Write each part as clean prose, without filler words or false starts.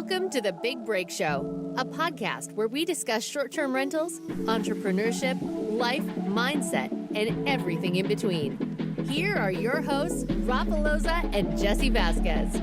Welcome to The Big Break Show, a podcast where we discuss short-term rentals, entrepreneurship, life, mindset, and everything in between. Here are your hosts, Rafa, Loza, and Jessie Vasquez.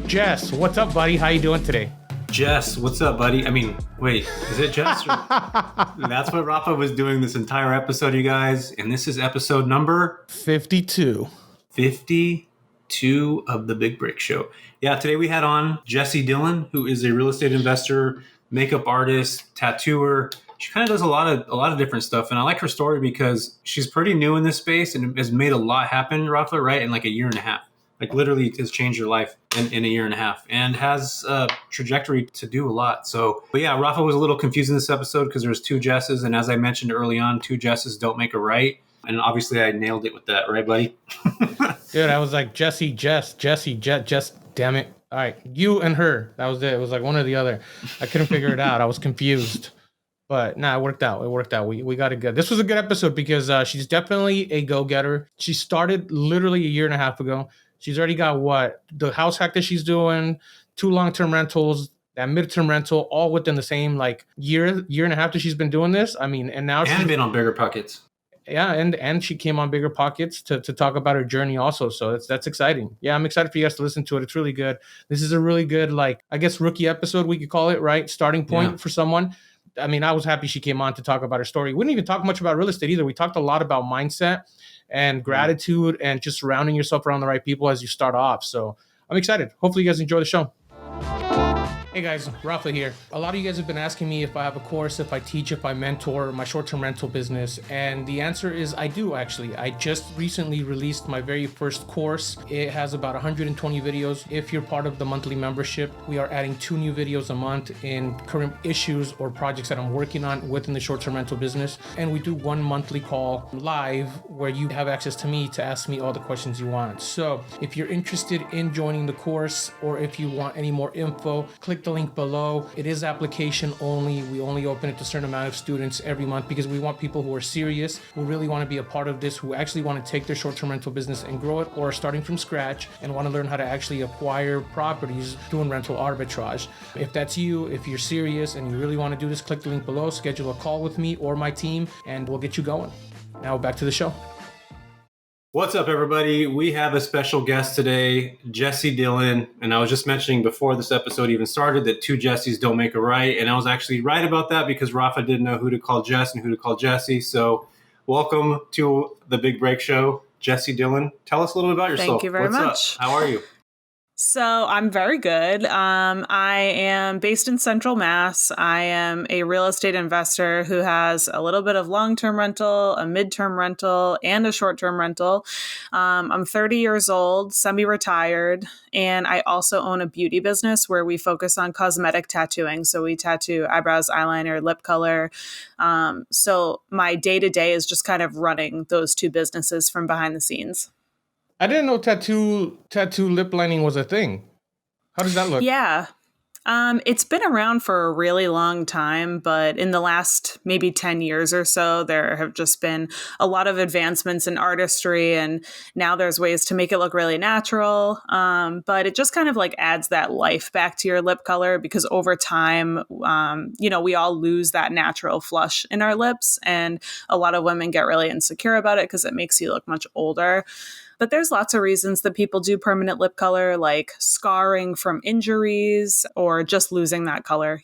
Jess, what's up, buddy? How you doing today? Jess, what's up, buddy? I mean, wait, is it Jess? That's what Rafa was doing this entire episode, you guys. And this is episode number 52. 52 of The Big Break Show. Yeah, today we had on Jessie Dillon, who is a real estate investor, makeup artist, tattooer. She kind of does a lot of different stuff. And I like her story because she's pretty new in this space and has made a lot happen, Rafa, right? In like a year and a half. Like literally has changed her life in a year and a half and has a trajectory to do a lot. So, but yeah, Rafa was a little confused in this episode because there's two Jesses. And as I mentioned early on, two Jesses don't make a right. And obviously I nailed it with that, right, buddy? Dude, I was like, Jess, damn it. All right, you and her. That was it. It was like one or the other. I couldn't figure it out. I was confused. But it worked out. We got it good. This was a good episode because she's definitely a go-getter. She started literally a year and a half ago. She's already got the house hack that she's doing, 2 long-term rentals, that midterm rental, all within the same like year and a half that she's been doing this. I mean, and now she's been on BiggerPockets. Yeah, and she came on BiggerPockets to talk about her journey also. So that's exciting. Yeah, I'm excited for you guys to listen to it. It's really good. This is a really good, like, I guess rookie episode, we could call it, right? Starting point for someone. I mean, I was happy she came on to talk about her story. We didn't even talk much about real estate either. We talked a lot about mindset and gratitude and just surrounding yourself around the right people as you start off. So I'm excited. Hopefully you guys enjoy the show. Hey guys, Rafa here. A lot of you guys have been asking me if I have a course, if I teach, if I mentor my short-term rental business. And the answer is I do, actually. I just recently released my very first course. It has about 120 videos. If you're part of the monthly membership, we are adding 2 new videos a month in current issues or projects that I'm working on within the short-term rental business. And we do 1 monthly call live where you have access to me to ask me all the questions you want. So if you're interested in joining the course or if you want any more info, click the link below. It is application only. We only open it to a certain amount of students every month because we want people who are serious, who really want to be a part of this, who actually want to take their short-term rental business and grow it, or starting from scratch and want to learn how to actually acquire properties doing rental arbitrage. If that's you, if you're serious and you really want to do this, click the link below, schedule a call with me or my team, and we'll get you going. Now back to the show. What's up, everybody? We have a special guest today, Jessie Dillon. And I was just mentioning before this episode even started that 2 Jessies don't make a right. And I was actually right about that because Rafa didn't know who to call Jess and who to call Jessie. So welcome to the Big Break Show, Jessie Dillon. Tell us a little bit about yourself. Thank you very much. Up? How are you? So I'm very good. I am based in Central Mass. I am a real estate investor who has a little bit of long-term rental, a midterm rental, and a short-term rental. I'm 30 years old, semi-retired, and I also own a beauty business where we focus on cosmetic tattooing. So we tattoo eyebrows, eyeliner, lip color. So my day-to-day is just kind of running those 2 businesses from behind the scenes. I didn't know tattoo lip lining was a thing. How does that look? Yeah. It's been around for a really long time, but in the last maybe 10 years or so, there have just been a lot of advancements in artistry, and now there's ways to make it look really natural. But it just kind of like adds that life back to your lip color because over time, we all lose that natural flush in our lips, and a lot of women get really insecure about it because it makes you look much older. But there's lots of reasons that people do permanent lip color, like scarring from injuries or just losing that color,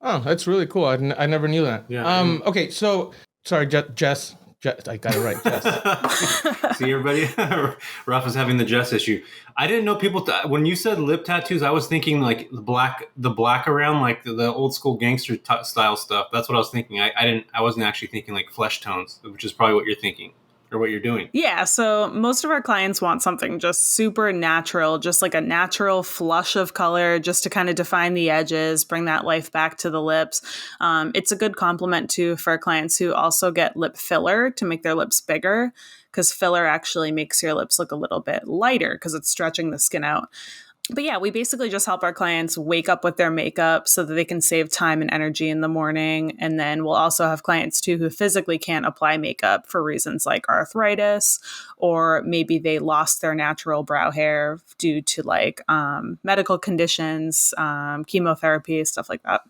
Oh, that's really cool. I never knew that. Yeah. Okay, so, sorry, Jess. I got it right, Jess. See, everybody? Rafa's having the Jess issue. I didn't know people, when you said lip tattoos, I was thinking like the black around, like the old school gangster style stuff. That's what I was thinking. I wasn't actually thinking like flesh tones, which is probably what you're thinking. Or what you're doing. Yeah, so most of our clients want something just super natural, just like a natural flush of color, just to kind of define the edges, bring that life back to the lips. It's a good compliment too for our clients who also get lip filler to make their lips bigger, because filler actually makes your lips look a little bit lighter because it's stretching the skin out. But yeah, we basically just help our clients wake up with their makeup so that they can save time and energy in the morning. And then we'll also have clients too who physically can't apply makeup for reasons like arthritis, or maybe they lost their natural brow hair due to like medical conditions, chemotherapy, stuff like that.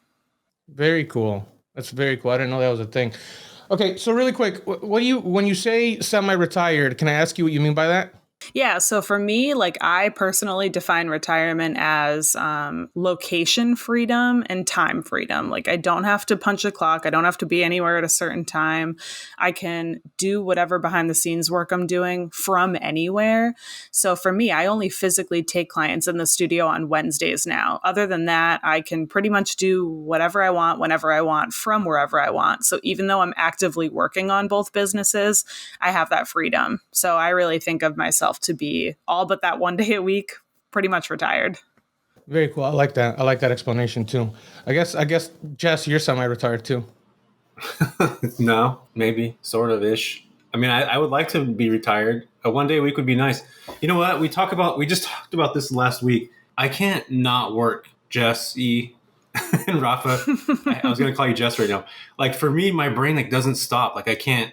Very cool. That's very cool. I didn't know that was a thing. Okay, so really quick, what do you, when you say semi-retired, can I ask you what you mean by that? Yeah. So for me, like I personally define retirement as location freedom and time freedom. Like I don't have to punch a clock. I don't have to be anywhere at a certain time. I can do whatever behind the scenes work I'm doing from anywhere. So for me, I only physically take clients in the studio on Wednesdays now. Other than that, I can pretty much do whatever I want, whenever I want, from wherever I want. So even though I'm actively working on both businesses, I have that freedom. So I really think of myself to be all but that one day a week, pretty much retired. Very cool. I like that. I like that explanation too. I guess, Jess, you're semi-retired too. No, maybe, sort of ish. I mean, I would like to be retired. A one day a week would be nice. You know what? We just talked about this last week. I can't not work, Jessie and Rafa. I was going to call you Jess right now. Like for me, my brain like doesn't stop. Like I can't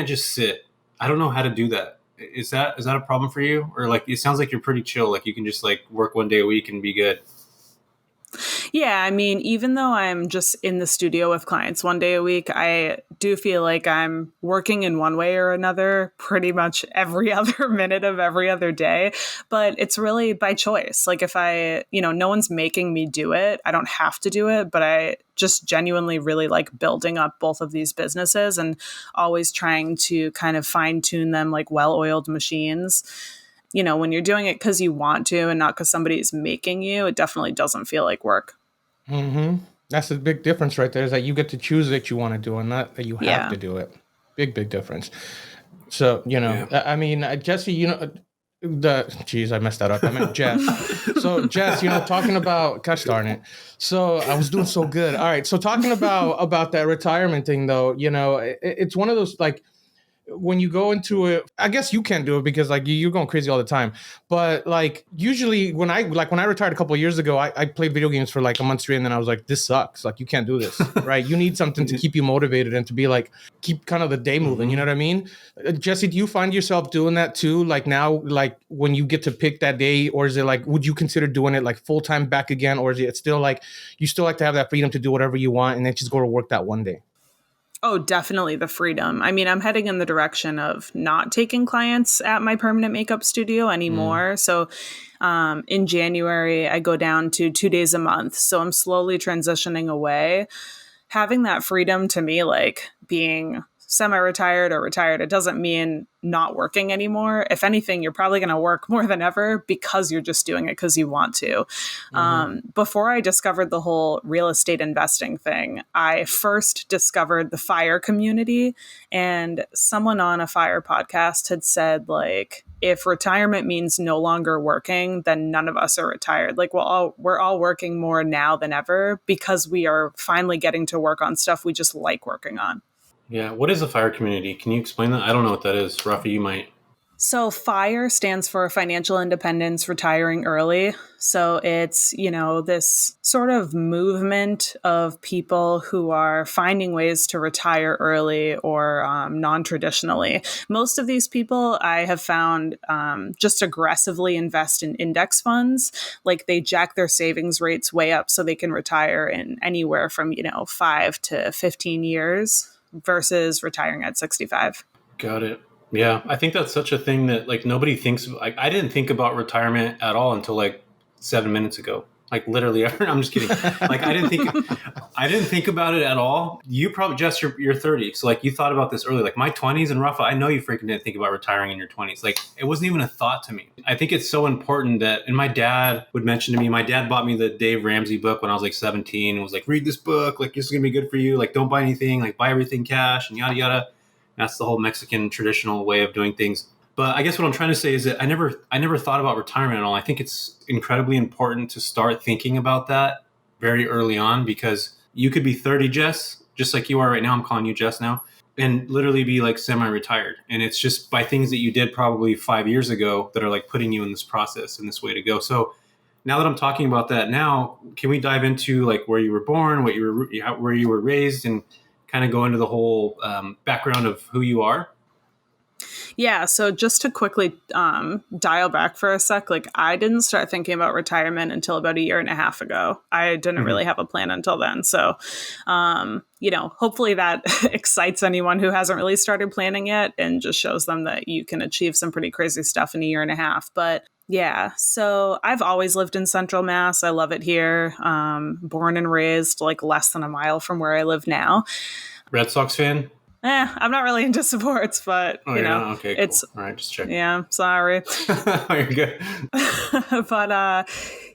just sit. I don't know how to do that. Is that a problem for you? Or like, it sounds like you're pretty chill. Like you can just like work one day a week and be good. Yeah, I mean, even though I'm just in the studio with clients one day a week, I do feel like I'm working in one way or another pretty much every other minute of every other day. But it's really by choice. Like if no one's making me do it, I don't have to do it, but I just genuinely really like building up both of these businesses and always trying to kind of fine tune them like well-oiled machines. You know, when you're doing it because you want to and not because somebody's making you, it definitely doesn't feel like work. Mm-hmm. That's the big difference right there, is that you get to choose that you want to do and not that you have to do it. Big difference. So, I mean, Jessie, I messed that up. I meant Jess. So Jess, talking about, gosh darn it. So I was doing so good. All right. So talking about that retirement thing though, it's one of those like, when you go into it, I guess you can't do it because like you're going crazy all the time. But like usually when I retired a couple of years ago, I played video games for like a month straight, and then I was like, this sucks. Like you can't do this, right? You need something to keep you motivated and to be like keep kind of the day moving. You know what I mean? Jessie, do you find yourself doing that too? Like now, like when you get to pick that day, or is it like would you consider doing it like full time back again, or is it still like you still like to have that freedom to do whatever you want and then just go to work that one day? Oh, definitely the freedom. I mean, I'm heading in the direction of not taking clients at my permanent makeup studio anymore. So in January, I go down to 2 days a month. So I'm slowly transitioning away. Having that freedom to me, like being semi-retired or retired, it doesn't mean not working anymore. If anything, you're probably going to work more than ever because you're just doing it because you want to. Before I discovered the whole real estate investing thing, I first discovered the FIRE community, and someone on a FIRE podcast had said, like, if retirement means no longer working, then none of us are retired. Like we're all working more now than ever because we are finally getting to work on stuff we just like working on. Yeah. What is a FIRE community? Can you explain that? I don't know what that is. Rafa, you might. So FIRE stands for Financial Independence Retiring Early. So it's, this sort of movement of people who are finding ways to retire early or non-traditionally. Most of these people I have found just aggressively invest in index funds. Like they jack their savings rates way up so they can retire in anywhere from, 5 to 15 years versus retiring at 65. Got it. Yeah, I think that's such a thing that like nobody thinks. Like I didn't think about retirement at all until like 7 minutes ago. Like literally, I'm just kidding. Like I didn't think about it at all. You probably, Jess, you're 30, so like you thought about this early. Like my 20s, and Rafa, I know you freaking didn't think about retiring in your 20s. Like it wasn't even a thought to me. I think it's so important that, and my dad would mention to me. My dad bought me the Dave Ramsey book when I was like 17, and was like, read this book. Like this is gonna be good for you. Like don't buy anything. Like buy everything cash and yada yada. That's the whole Mexican traditional way of doing things. But I guess what I'm trying to say is that I never thought about retirement at all. I think it's incredibly important to start thinking about that very early on, because you could be 30, Jess, just like you are right now. I'm calling you Jess now. and literally be like semi-retired. And it's just by things that you did probably 5 years ago that are like putting you in this process and this way to go. So now that I'm talking about that now, can we dive into like where you were born, where you were raised, and kind of go into the whole background of who you are? Yeah. So just to quickly dial back for a sec, like I didn't start thinking about retirement until about a year and a half ago. I didn't really have a plan until then. So, hopefully that excites anyone who hasn't really started planning yet and just shows them that you can achieve some pretty crazy stuff in a year and a half. But yeah, so I've always lived in Central Mass. I love it here. Born and raised like less than a mile from where I live now. Red Sox fan? I'm not really into sports, but okay, cool. It's all right. Just checking. Yeah, sorry. You're good. But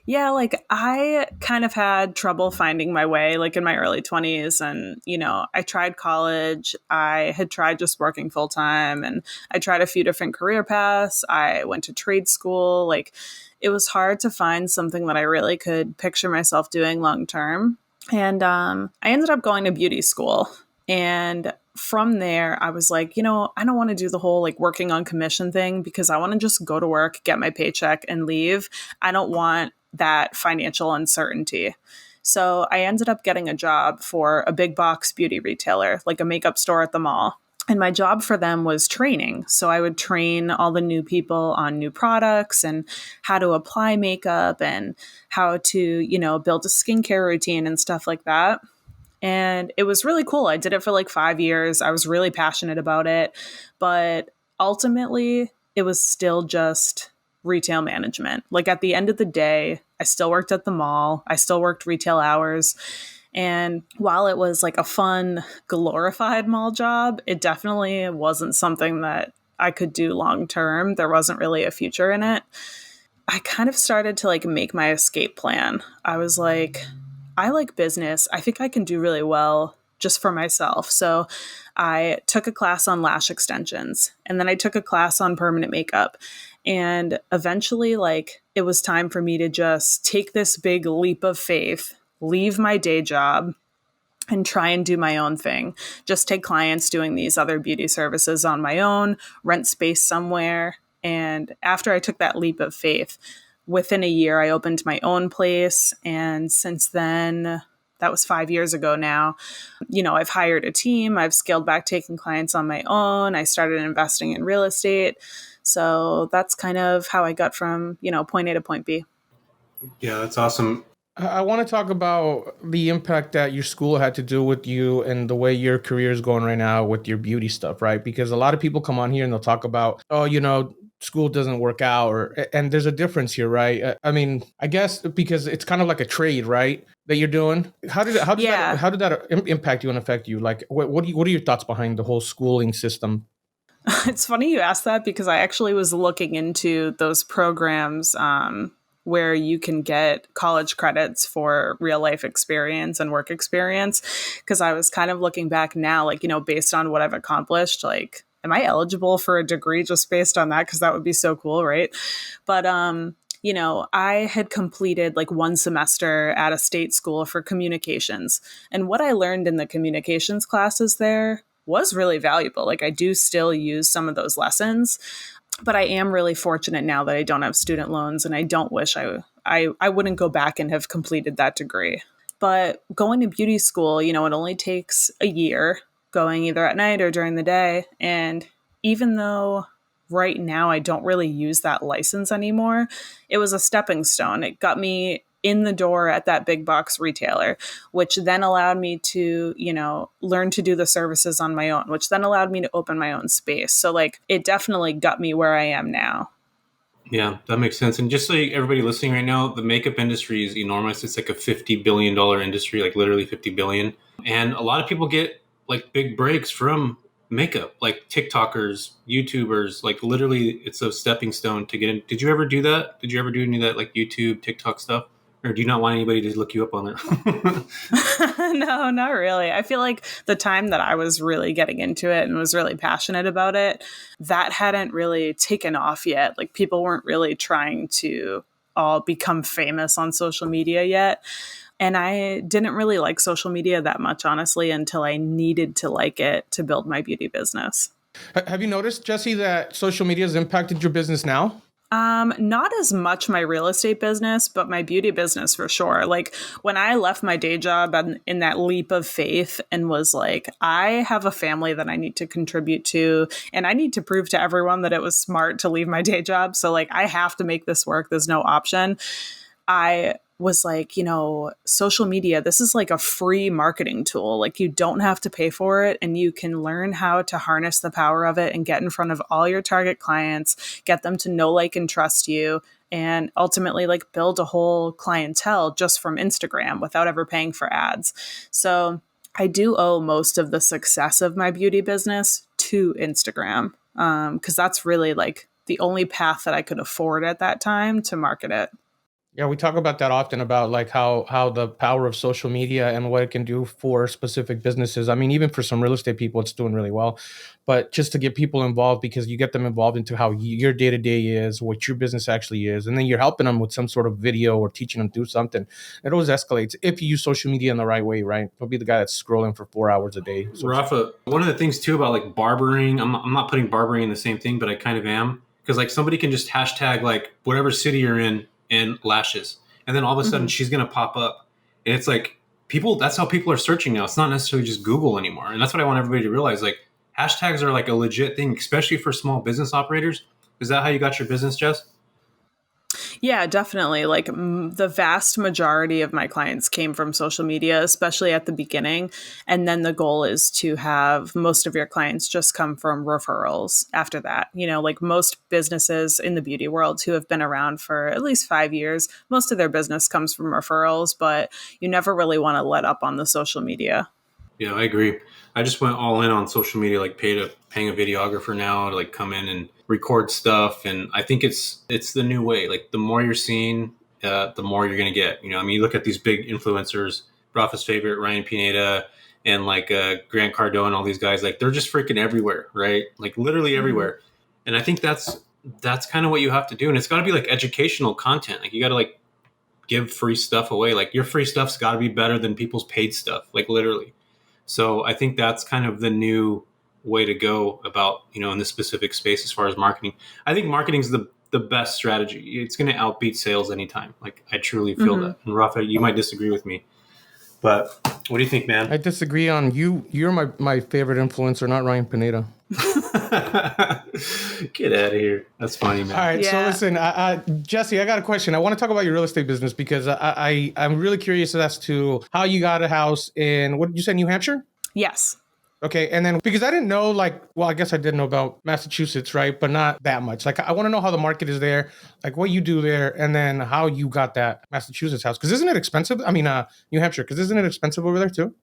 like I kind of had trouble finding my way, like in my early 20s, and I tried college. I had tried just working full time, and I tried a few different career paths. I went to trade school. Like it was hard to find something that I really could picture myself doing long term. And I ended up going to beauty school. And from there, I was like, I don't want to do the whole like working on commission thing because I want to just go to work, get my paycheck and leave. I don't want that financial uncertainty. So I ended up getting a job for a big box beauty retailer, like a makeup store at the mall. And my job for them was training. So I would train all the new people on new products and how to apply makeup and how to, build a skincare routine and stuff like that. And it was really cool. I did it for like 5 years. I was really passionate about it. But ultimately, it was still just retail management. Like at the end of the day, I still worked at the mall. I still worked retail hours. And while it was like a fun, glorified mall job, it definitely wasn't something that I could do long term. There wasn't really a future in it. I kind of started to like make my escape plan. I was like, I like business. I think I can do really well just for myself. So I took a class on lash extensions, and then I took a class on permanent makeup. And eventually, like, it was time for me to just take this big leap of faith, leave my day job, and try and do my own thing. Just take clients doing these other beauty services on my own, rent space somewhere. And after I took that leap of faith, within a year, I opened my own place. And since then, that was 5 years ago now, I've hired a team. I've scaled back taking clients on my own. I started investing in real estate. So that's kind of how I got from, point A to point B. Yeah, that's awesome. I want to talk about the impact that your school had to do with you and the way your career is going right now with your beauty stuff, right? Because a lot of people come on here and they'll talk about, school doesn't work out, and there's a difference here, right? I mean, I guess because it's kind of like a trade, right? That you're doing. How did that impact you and affect you? Like, what are your thoughts behind the whole schooling system? It's funny you asked that because I actually was looking into those programs where you can get college credits for real life experience and work experience. Because I was kind of looking back now, like, based on what I've accomplished, like, am I eligible for a degree just based on that? Because that would be so cool, right? But, I had completed like one semester at a state school for communications. And what I learned in the communications classes there was really valuable. Like I do still use some of those lessons, but I am really fortunate now that I don't have student loans, and I don't wish I wouldn't go back and have completed that degree. But going to beauty school, it only takes a year, going either at night or during the day. And even though right now I don't really use that license anymore, it was a stepping stone. It got me in the door at that big box retailer, which then allowed me to, learn to do the services on my own, which then allowed me to open my own space. So like, it definitely got me where I am now. Yeah, that makes sense. And just so everybody listening right now, the makeup industry is enormous. It's like a $50 billion industry, like literally 50 billion. And a lot of people get like big breaks from makeup, like TikTokers, YouTubers, like literally it's a stepping stone to get in. Did you ever do that? Did you ever do any of that like YouTube, TikTok stuff? Or do you not want anybody to look you up on it? No, not really. I feel like the time that I was really getting into it and was really passionate about it, that hadn't really taken off yet. Like people weren't really trying to all become famous on social media yet. And I didn't really like social media that much, honestly, until I needed to like it to build my beauty business. Have you noticed, Jessie, that social media has impacted your business now? Not as much my real estate business, but my beauty business for sure. Like when I left my day job and in that leap of faith and was like, I have a family that I need to contribute to, and I need to prove to everyone that it was smart to leave my day job. So like, I have to make this work. There's no option. I was like, social media, this is like a free marketing tool. Like you don't have to pay for it, and you can learn how to harness the power of it and get in front of all your target clients, get them to know, like, and trust you, and ultimately like build a whole clientele just from Instagram without ever paying for ads. So I do owe most of the success of my beauty business to Instagram, because that's really like the only path that I could afford at that time to market it. Yeah, we talk about that often, about like how the power of social media and what it can do for specific businesses. I mean, even for some real estate people, it's doing really well. But just to get people involved, because you get them involved into how your day-to-day is, what your business actually is, and then you're helping them with some sort of video or teaching them to do something. It always escalates if you use social media in the right way, right? Don't be the guy that's scrolling for 4 hours a day. Rafa, one of the things too about like barbering, I'm not putting barbering in the same thing, but I kind of am. Because like somebody can just hashtag like whatever city you're in and lashes, and then all of a sudden she's going to pop up, and it's like people, that's how people are searching now. It's not necessarily just Google anymore. And that's what I want everybody to realize. Like hashtags are like a legit thing, especially for small business operators. Is that how you got your business, Jess? Yeah, definitely. Like the vast majority of my clients came from social media, especially at the beginning. And then the goal is to have most of your clients just come from referrals after that. Like most businesses in the beauty world who have been around for at least 5 years, most of their business comes from referrals, but you never really want to let up on the social media. Yeah, I agree. I just went all in on social media, like paying a videographer now to like come in and record stuff. And I think it's the new way. Like the more you're seeing, the more you're going to get. You look at these big influencers, Rafa's favorite, Ryan Pineda, and like Grant Cardone, and all these guys, like they're just freaking everywhere, right? Like literally everywhere. And I think that's kind of what you have to do. And it's got to be like educational content. Like you got to like give free stuff away. Like your free stuff's got to be better than people's paid stuff, like literally. So I think that's kind of the new way to go about, in this specific space as far as marketing. I think marketing is the best strategy. It's going to outbeat sales anytime. Like I truly feel that. And Rafa, you might disagree with me, but what do you think, man? I disagree on you. You're my favorite influencer, not Ryan Pineda. Get out of here. That's funny, man. All right. Yeah. So listen, Jessie, I got a question. I want to talk about your real estate business because I'm really curious as to how you got a house in, what did you say, New Hampshire? Yes. Okay. And then because I didn't know, I guess I did know about Massachusetts, right? But not that much. Like I want to know how the market is there, like what you do there, and then how you got that Massachusetts house. Because isn't it expensive? I mean, New Hampshire, because isn't it expensive over there too?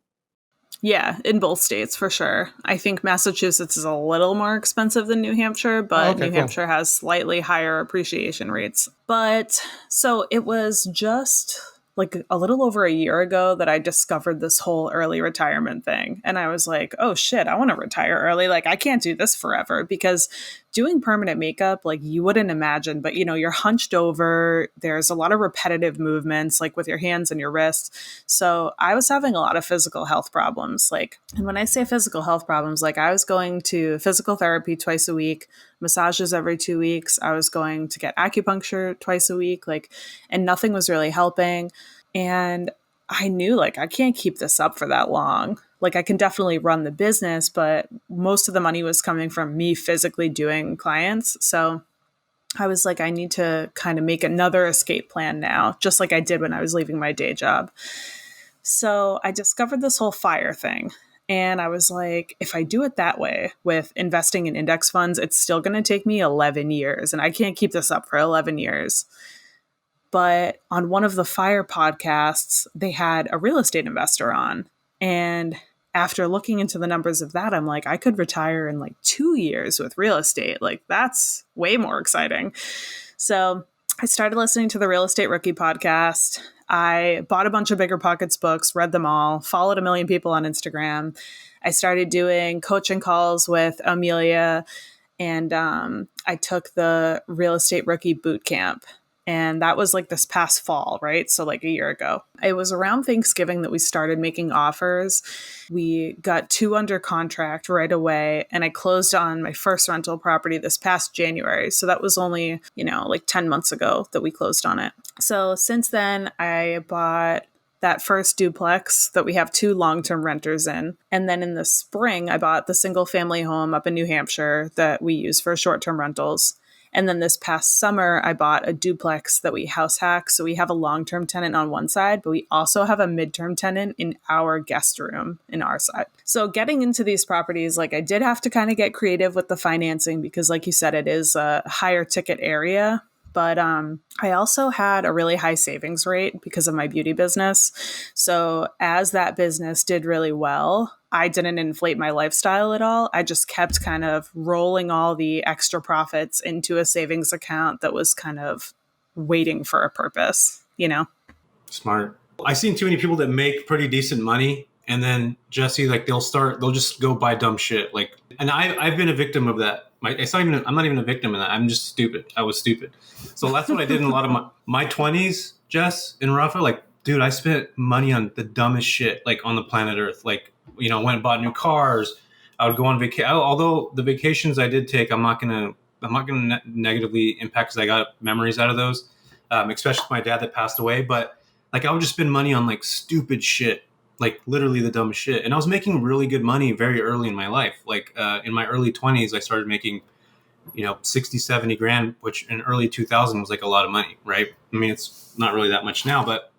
Yeah, in both states for sure. I think Massachusetts is a little more expensive than New Hampshire, but New Hampshire has slightly higher appreciation rates. But so it was just like a little over a year ago that I discovered this whole early retirement thing. And I was like, oh shit, I want to retire early. Like I can't do this forever, because doing permanent makeup, like you wouldn't imagine, but you're hunched over. There's a lot of repetitive movements, like with your hands and your wrists. So I was having a lot of physical health problems. And when I say physical health problems, like I was going to physical therapy twice a week, massages every 2 weeks. I was going to get acupuncture twice a week, and nothing was really helping. And I knew I can't keep this up for that long. I can definitely run the business, but most of the money was coming from me physically doing clients. So I was like, I need to kind of make another escape plan now, just like I did when I was leaving my day job. So I discovered this whole FIRE thing. And I was like, if I do it that way with investing in index funds, it's still going to take me 11 years. And I can't keep this up for 11 years. But on one of the FIRE podcasts, they had a real estate investor on. And after looking into the numbers of that, I'm like, I could retire in 2 years with real estate. That's way more exciting. So I started listening to the Real Estate Rookie podcast. I bought a bunch of BiggerPockets books, read them all, followed a million people on Instagram. I started doing coaching calls with Amelia, and I took the Real Estate Rookie boot camp. And that was like this past fall, right? So like a year ago. It was around Thanksgiving that we started making offers. We got 2 under contract right away. And I closed on my first rental property this past January. So that was only, like 10 months ago that we closed on it. So since then, I bought that first duplex that we have 2 long-term renters in. And then in the spring, I bought the single family home up in New Hampshire that we use for short-term rentals. And then this past summer, I bought a duplex that we house hack. So we have a long-term tenant on one side, but we also have a midterm tenant in our guest room in our side. So getting into these properties, like I did have to kind of get creative with the financing because like you said, it is a higher ticket area. But I also had a really high savings rate because of my beauty business. So as that business did really well, I didn't inflate my lifestyle at all. I just kept kind of rolling all the extra profits into a savings account that was kind of waiting for a purpose, Smart. I've seen too many people that make pretty decent money. And then Jessie, like they'll just go buy dumb shit. Like, and I've been a victim of that. I'm not even a victim of that. I'm just stupid. I was stupid. So that's what I did in a lot of my 20s, Jess and Rafa. Like, dude, I spent money on the dumbest shit, like on the planet Earth. Like, went and bought new cars. I would go on vacation. Although the vacations I did take, I'm not gonna negatively impact because I got memories out of those, especially my dad that passed away. But like, I would just spend money on like stupid shit, like literally the dumbest shit. And I was making really good money very early in my life. Like in my early 20s, I started making 60, 70 grand, which in early 2000 was like a lot of money, right? I mean, it's not really that much now, but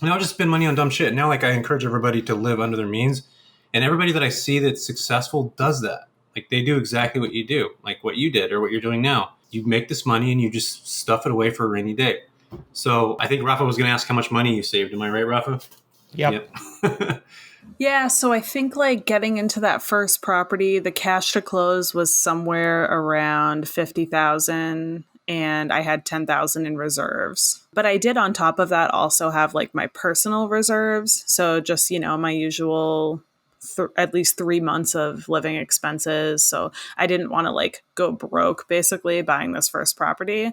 I'll just spend money on dumb shit. Now, like I encourage everybody to live under their means. And everybody that I see that's successful does that. Like they do exactly what you do, like what you did or what you're doing now. You make this money and you just stuff it away for a rainy day. So I think Rafa was going to ask how much money you saved. Am I right, Rafa? Yep. Yeah. So I think like getting into that first property, the cash to close was somewhere around 50,000. And I had 10,000 in reserves. But I did on top of that also have like my personal reserves. So just, my usual at least 3 months of living expenses. So I didn't want to like go broke basically buying this first property.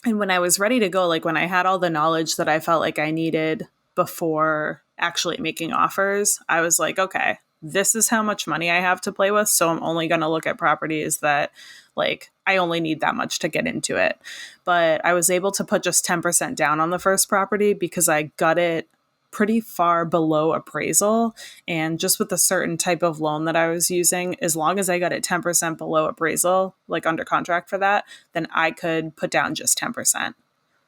And when I was ready to go, like when I had all the knowledge that I felt like I needed before actually making offers, I was like, okay, this is how much money I have to play with. So I'm only going to look at properties that like I only need that much to get into it. But I was able to put just 10% down on the first property because I got it pretty far below appraisal. And just with a certain type of loan that I was using, as long as I got it 10% below appraisal, like under contract for that, then I could put down just 10%.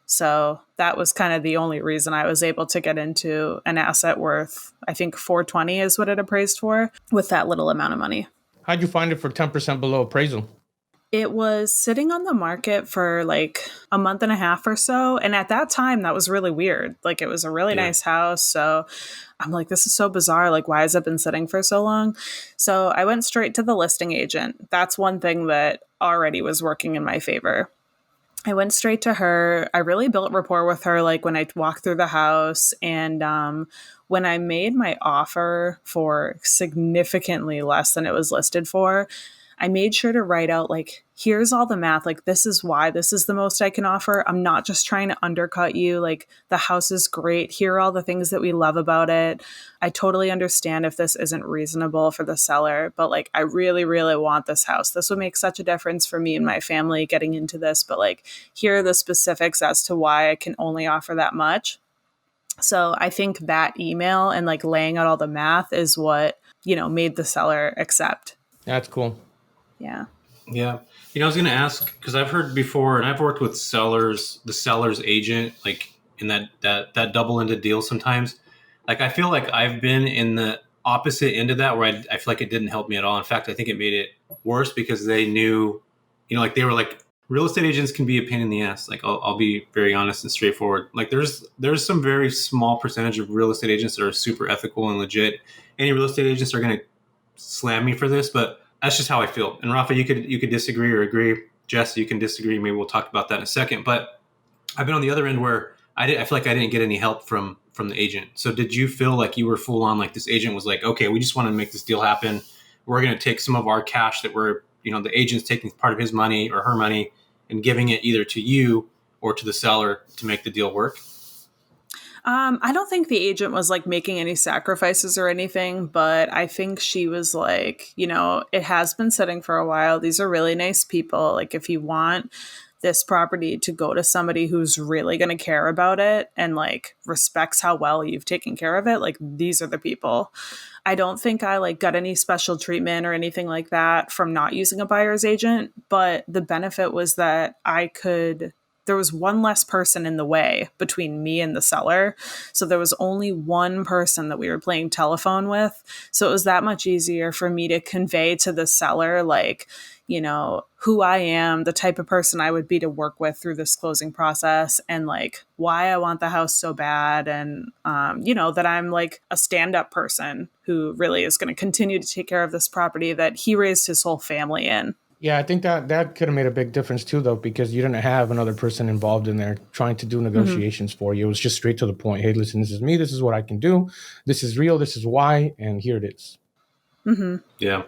So that was kind of the only reason I was able to get into an asset worth, I think 420 is what it appraised for with that little amount of money. How'd you find it for 10% below appraisal? It was sitting on the market for like a month and a half or so. And at that time, that was really weird. Like it was a really nice house. So I'm like, this is so bizarre. Like, why has it been sitting for so long? So I went straight to the listing agent. That's one thing that already was working in my favor. I went straight to her. I really built rapport with her, like when I walked through the house. And when I made my offer for significantly less than it was listed for, I made sure to write out, like, here's all the math. Like, this is why this is the most I can offer. I'm not just trying to undercut you. Like, the house is great. Here are all the things that we love about it. I totally understand if this isn't reasonable for the seller, but like, I really, really want this house. This would make such a difference for me and my family getting into this. But like, here are the specifics as to why I can only offer that much. So I think that email and like laying out all the math is what, made the seller accept. That's cool. Yeah. Yeah. I was going to ask, because I've heard before, and I've worked with sellers, the seller's agent, like in that double-ended deal sometimes. Like, I feel like I've been in the opposite end of that where I feel like it didn't help me at all. In fact, I think it made it worse because they knew, like they were like, real estate agents can be a pain in the ass. Like, I'll be very honest and straightforward. Like, there's some very small percentage of real estate agents that are super ethical and legit. Any real estate agents are going to slam me for this, but that's just how I feel. And Rafa, you could disagree or agree. Jess, you can disagree. Maybe we'll talk about that in a second. But I've been on the other end where I feel like I didn't get any help from the agent. So did you feel like you were full on, like this agent was like, okay, we just want to make this deal happen. We're going to take some of our cash that we're, the agent's taking part of his money or her money and giving it either to you or to the seller to make the deal work? I don't think the agent was like making any sacrifices or anything, but I think she was like, it has been sitting for a while. These are really nice people. Like, if you want this property to go to somebody who's really going to care about it and like respects how well you've taken care of it, like these are the people. I don't think I like got any special treatment or anything like that from not using a buyer's agent, but the benefit was that there was one less person in the way between me and the seller. So there was only one person that we were playing telephone with. So it was that much easier for me to convey to the seller, like, who I am, the type of person I would be to work with through this closing process, and like why I want the house so bad. And, that I'm like a stand-up person who really is going to continue to take care of this property that he raised his whole family in. Yeah, I think that could have made a big difference too, though, because you didn't have another person involved in there trying to do negotiations for you. It was just straight to the point. Hey, listen, this is me. This is what I can do. This is real. This is why. And here it is. Mm-hmm. Yeah.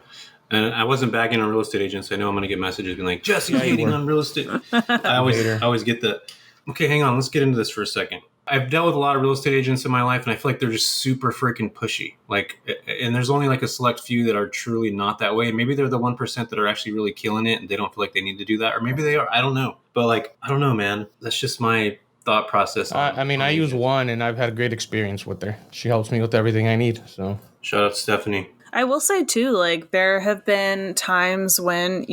And I wasn't bagging on real estate agents. I know I'm going to get messages being like, Jesse's hating on real estate. I always get the, okay, hang on. Let's get into this for a second. I've dealt with a lot of real estate agents in my life, and I feel like they're just super freaking pushy. Like, and there's only like a select few that are truly not that way. Maybe they're the 1% that are actually really killing it, and they don't feel like they need to do that, or maybe they are. I don't know. But like, I don't know, man. That's just my thought process. I use one, and I've had a great experience with her. She helps me with everything I need. So shout out to Stephanie. I will say too, like there have been times when,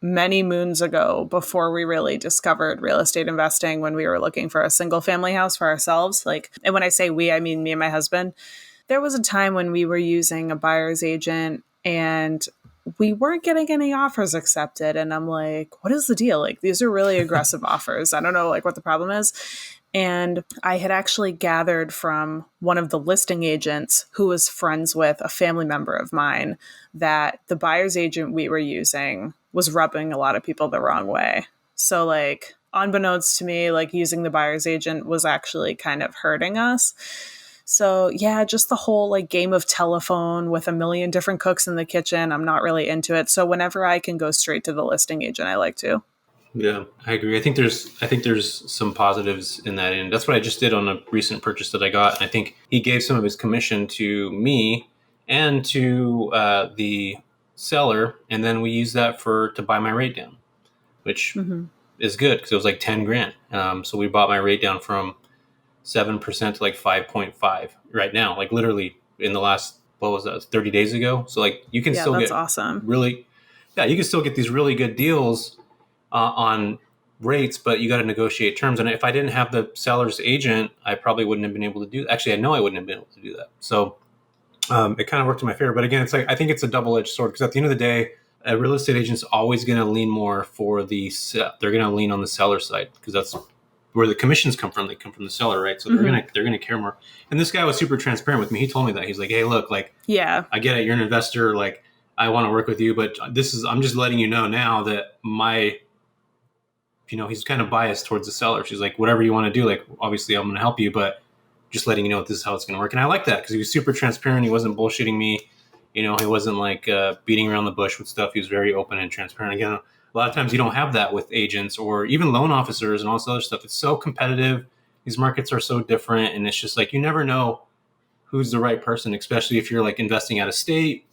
many moons ago, before we really discovered real estate investing, when we were looking for a single family house for ourselves, and when I say we, I mean me and my husband, there was a time when we were using a buyer's agent and we weren't getting any offers accepted. And I'm like, what is the deal? Like, these are really aggressive offers. I don't know like what the problem is. And I had actually gathered from one of the listing agents who was friends with a family member of mine that the buyer's agent we were using was rubbing a lot of people the wrong way. So like, unbeknownst to me, like using the buyer's agent was actually kind of hurting us. So yeah, just the whole like game of telephone with a million different cooks in the kitchen, I'm not really into it. So whenever I can go straight to the listing agent, I like to. Yeah, I agree. I think there's some positives in that, and that's what I just did on a recent purchase that I got. And I think he gave some of his commission to me and to the seller, and then we used that to buy my rate down, which is good because it was like $10,000. So we bought my rate down from 7% to like 5.5 right now, like literally in the last 30 days ago. So like you can still get awesome. You can still get these really good deals on rates, but you got to negotiate terms. And if I didn't have the seller's agent, I probably wouldn't have been able to do that. Actually, I know I wouldn't have been able to do that. So it kind of worked in my favor. But again, it's like, I think it's a double-edged sword because at the end of the day, a real estate agent's always going to lean more they're going to lean on the seller side because that's where the commissions come from. They come from the seller, right? So they're going to care more. And this guy was super transparent with me. He told me that. He's like, hey, look, like, yeah, I get it. You're an investor. Like, I want to work with you, but I'm just letting you know now that he's kind of biased towards the seller. She's like, whatever you want to do, like, obviously I'm going to help you, but just letting you know this is how it's going to work. And I like that because he was super transparent. He wasn't bullshitting me. He wasn't like beating around the bush with stuff. He was very open and transparent. Again, a lot of times you don't have that with agents or even loan officers and all this other stuff. It's so competitive. These markets are so different. And it's just like, you never know who's the right person, especially if you're like investing out of state.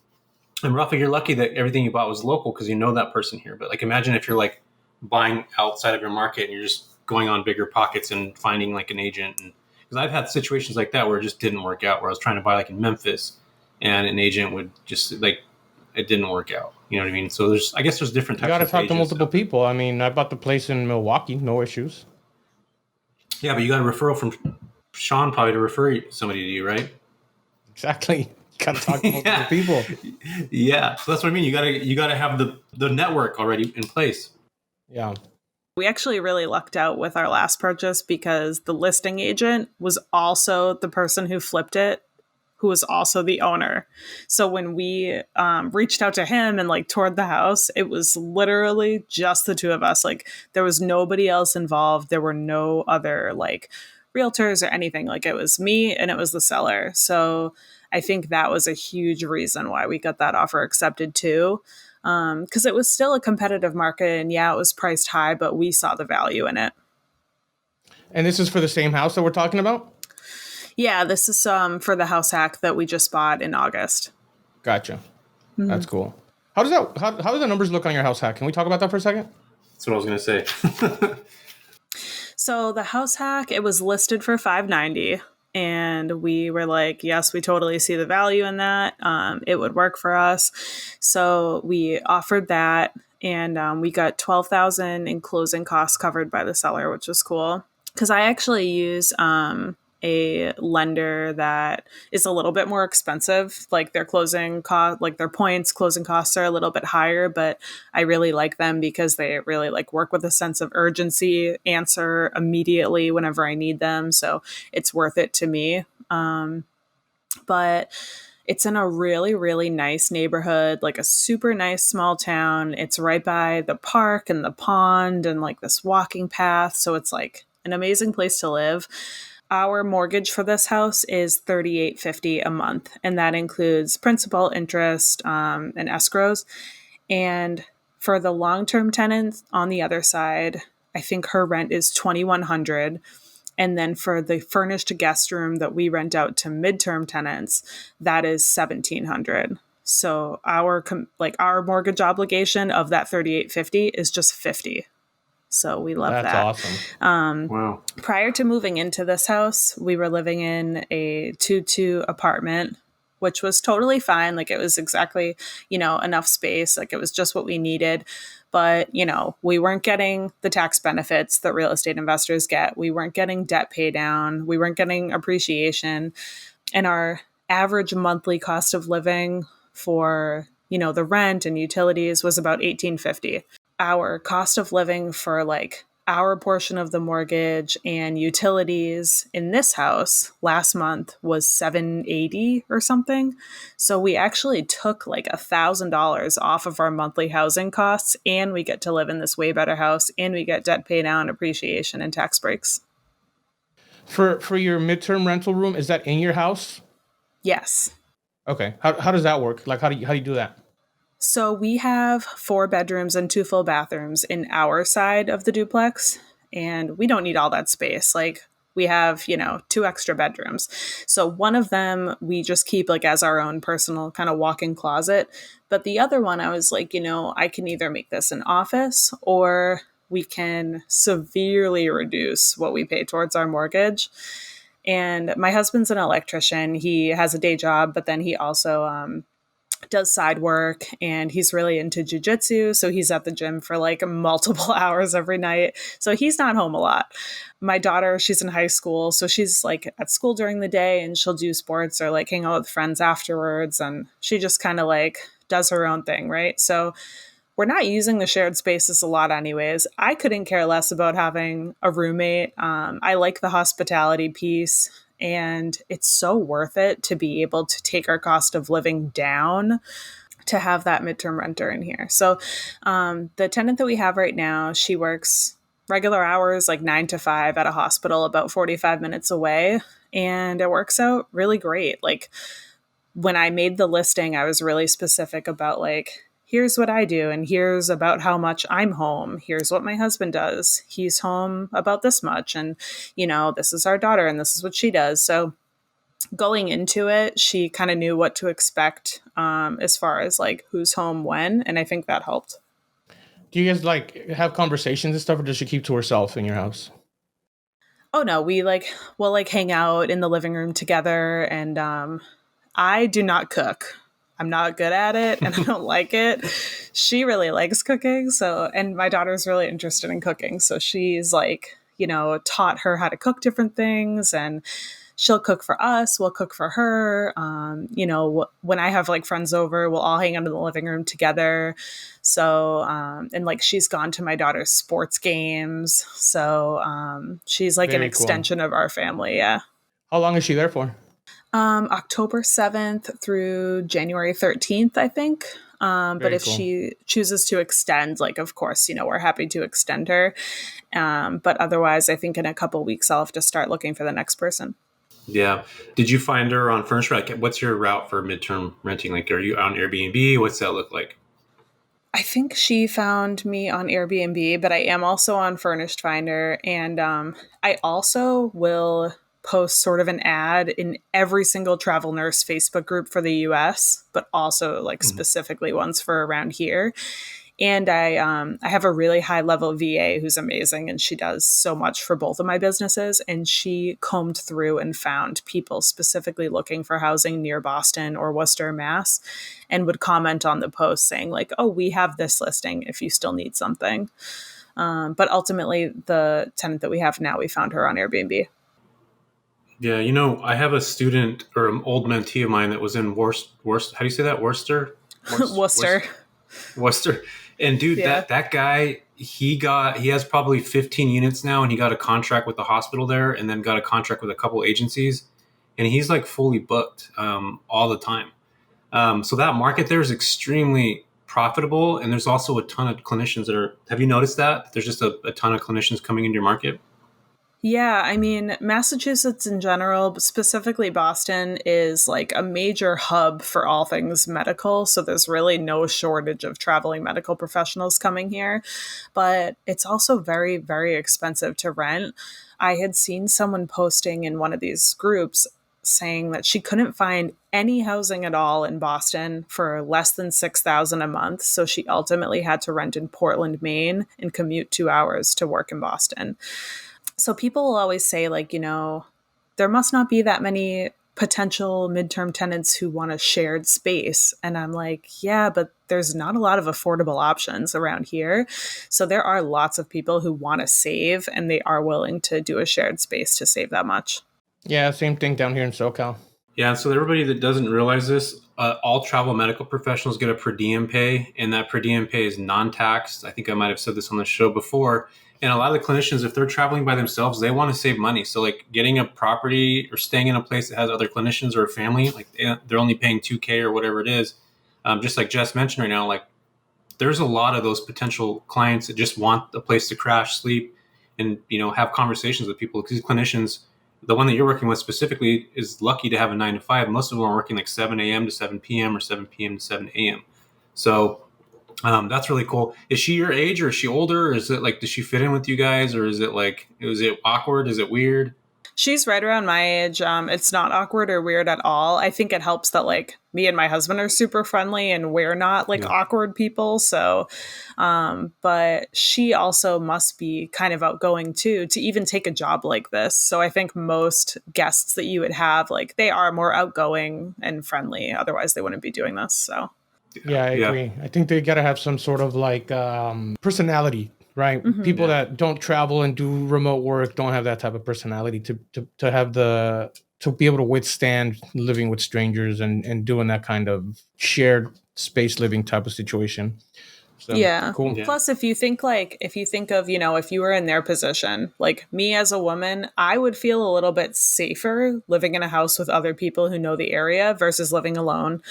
And Rafa, you're lucky that everything you bought was local because you know that person here. But like, imagine if you're like buying outside of your market and you're just going on BiggerPockets and finding like an agent. And because I've had situations like that where it just didn't work out, where I was trying to buy like in Memphis and an agent would just like, it didn't work out. You know what I mean? So I guess there's different types of agents. You got to talk to multiple people. I mean, I bought the place in Milwaukee, no issues. Yeah, but you got a referral from Sean probably to refer somebody to you, right? Exactly. Got to talk to multiple people. Yeah, so that's what I mean. You gotta have the network already in place. Yeah. We actually really lucked out with our last purchase because the listing agent was also the person who flipped it, who was also the owner. So when we reached out to him and like toured the house, it was literally just the two of us. Like there was nobody else involved. There were no other like realtors or anything. Like it was me and it was the seller. So I think that was a huge reason why we got that offer accepted too. Because it was still a competitive market and yeah, it was priced high, but we saw the value in it. And this is for the same house that we're talking about? Yeah, this is for the house hack that we just bought in August. Gotcha. That's cool. How do the numbers look on your house hack? Can we talk about that for a second? That's what I was going to say. So the house hack, it was listed for $590, and we were like, yes, we totally see the value in that. It would work for us. So we offered that, and we got $12,000 in closing costs covered by the seller, which was cool. Because I actually use a lender that is a little bit more expensive. Like their closing cost, like their points, closing costs are a little bit higher, but I really like them because they really like work with a sense of urgency, answer immediately whenever I need them. So it's worth it to me. But it's in a really, really nice neighborhood, like a super nice small town. It's right by the park and the pond and like this walking path. So it's like an amazing place to live. Our mortgage for this house is $38.50 a month, and that includes principal, interest, and escrows. And for the long-term tenants on the other side, I think her rent is $2,100. And then for the furnished guest room that we rent out to midterm tenants, that is $1,700. So our mortgage obligation of that $38.50 is just $50. So we love that. That's awesome. Wow. Prior to moving into this house, we were living in a 2-2 apartment, which was totally fine. Like it was exactly, enough space. Like it was just what we needed. But, we weren't getting the tax benefits that real estate investors get. We weren't getting debt pay down. We weren't getting appreciation. And our average monthly cost of living for, the rent and utilities was about $1,850. Our cost of living for like our portion of the mortgage and utilities in this house last month was $780 or something. So we actually took like $1,000 off of our monthly housing costs, and we get to live in this way better house, and we get debt pay down, appreciation, and tax breaks. For your midterm rental room, is that in your house? Yes. Okay. How does that work? Like how do you do that? So we have 4 bedrooms and 2 full bathrooms in our side of the duplex, and we don't need all that space. Like we have, 2 extra bedrooms. So one of them we just keep like as our own personal kind of walk-in closet. But the other one, I was like, I can either make this an office or we can severely reduce what we pay towards our mortgage. And my husband's an electrician. He has a day job, but then he also does side work, and he's really into jujitsu. So he's at the gym for like multiple hours every night. So he's not home a lot. My daughter, she's in high school. So she's like at school during the day, and she'll do sports or like hang out with friends afterwards. And she just kind of like does her own thing. Right. So we're not using the shared spaces a lot anyways. I couldn't care less about having a roommate. I like the hospitality piece. And it's so worth it to be able to take our cost of living down to have that midterm renter in here. So the tenant that we have right now, she works regular hours, like 9 to 5 at a hospital about 45 minutes away. And it works out really great. Like when I made the listing, I was really specific about like, here's what I do, and here's about how much I'm home. Here's what my husband does. He's home about this much. And, this is our daughter, and this is what she does. So going into it, she kind of knew what to expect as far as like who's home when. And I think that helped. Do you guys like have conversations and stuff, or does she keep to herself in your house? Oh, no, we'll like hang out in the living room together. And I do not cook. I'm not good at it, and I don't like it. She really likes cooking. And my daughter's really interested in cooking. So she's like, taught her how to cook different things, and she'll cook for us. We'll cook for her. When I have like friends over, we'll all hang out in the living room together. So, and like she's gone to my daughter's sports games. So she's like Very an extension of our family. Yeah. How long is she there for? October 7th through January 13th, I think. But if she chooses to extend, like, of course, we're happy to extend her. But otherwise, I think in a couple weeks, I'll have to start looking for the next person. Yeah. Did you find her on Furniture? Like, what's your route for midterm renting? Like, are you on Airbnb? What's that look like? I think she found me on Airbnb, but I am also on Furnished Finder. And I also will post sort of an ad in every single travel nurse Facebook group for the US, but also like specifically ones for around here. And I have a really high level VA who's amazing, and she does so much for both of my businesses. And she combed through and found people specifically looking for housing near Boston or Worcester, Mass, and would comment on the post saying like, "Oh, we have this listing if you still need something." But ultimately, the tenant that we have now, we found her on Airbnb. Yeah, you know, I have a student or an old mentee of mine that was in Worcester. How do you say that? Worcester. Worcester. Worcester. And dude, Yeah. that guy, he has probably 15 units now, and he got a contract with the hospital there, and then got a contract with a couple agencies, and he's like fully booked all the time. So that market there is extremely profitable, and there's also a ton of clinicians that are. Have you noticed that? There's just a ton of clinicians coming into your market. Yeah, I mean, Massachusetts in general, but specifically Boston, is like a major hub for all things medical. So there's really no shortage of traveling medical professionals coming here. But it's also very, very expensive to rent. I had seen someone posting in one of these groups saying that she couldn't find any housing at all in Boston for less than $6,000 a month. So she ultimately had to rent in Portland, Maine, and commute 2 hours to work in Boston. So people will always say, like, you know, there must not be that many potential midterm tenants who want a shared space. And I'm like, yeah, but there's not a lot of affordable options around here. So there are lots of people who want to save, and they are willing to do a shared space to save that much. Yeah, same thing down here in SoCal. Yeah, so everybody that doesn't realize this, all travel medical professionals get a per diem pay, and that per diem pay is non-taxed. I think I might have said this on the show before. And a lot of the clinicians, if they're traveling by themselves, they want to save money. So like getting a property or staying in a place that has other clinicians or a family, like they're only paying $2,000 or whatever it is. Just like Jess mentioned right now, like there's a lot of those potential clients that just want a place to crash, sleep, and, you know, have conversations with people. Because clinicians, the one that you're working with specifically, is lucky to have a 9 to 5. Most of them are working like 7 a.m. to 7 p.m. or 7 p.m. to 7 a.m. So that's really cool. Is she your age, or is she older? Or is it like, does she fit in with you guys, or is it awkward? Is it weird? She's right around my age. It's not awkward or weird at all. I think it helps that like me and my husband are super friendly and we're not like awkward people. So, but she also must be kind of outgoing too, to even take a job like this. So I think most guests that you would have, like, they are more outgoing and friendly. Otherwise they wouldn't be doing this. So. Yeah, I agree. I think they got to have some sort of like personality, right? Mm-hmm. People that don't travel and do remote work don't have that type of personality to have to be able to withstand living with strangers and doing that kind of shared space living type of situation. So, yeah. Cool. Yeah. Plus, if you think of, you know, if you were in their position, like me as a woman, I would feel a little bit safer living in a house with other people who know the area versus living alone.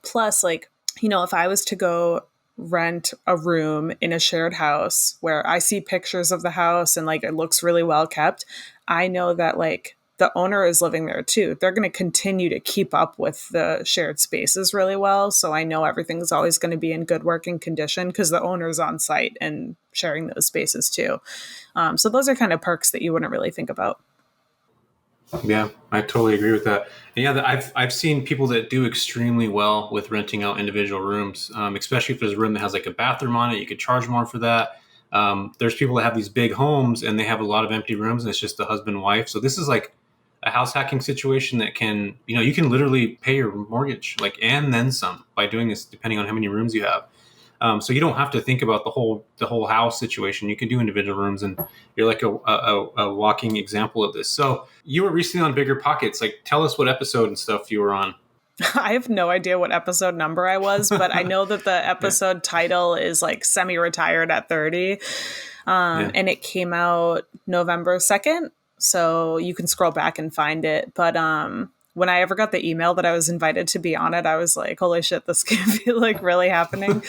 Plus, like, you know, if I was to go rent a room in a shared house where I see pictures of the house and like it looks really well kept, I know that like the owner is living there too. They're going to continue to keep up with the shared spaces really well. So I know everything's always going to be in good working condition because the owner's on site and sharing those spaces too. So those are kind of perks that you wouldn't really think about. Yeah, I totally agree with that. And yeah, I've seen people that do extremely well with renting out individual rooms, especially if there's a room that has like a bathroom on it. You could charge more for that. There's people that have these big homes and they have a lot of empty rooms, and it's just the husband and wife. So this is like a house hacking situation that can, you know, you can literally pay your mortgage like and then some by doing this, depending on how many rooms you have. So you don't have to think about the whole house situation. You can do individual rooms, and you're like a walking example of this. So you were recently on BiggerPockets. Like, tell us what episode and stuff you were on. I have no idea what episode number I was, but I know that the episode title is like semi-retired at 30. And it came out November 2nd. So you can scroll back and find it. But when I ever got the email that I was invited to be on it, I was like, holy shit, this could be like really happening.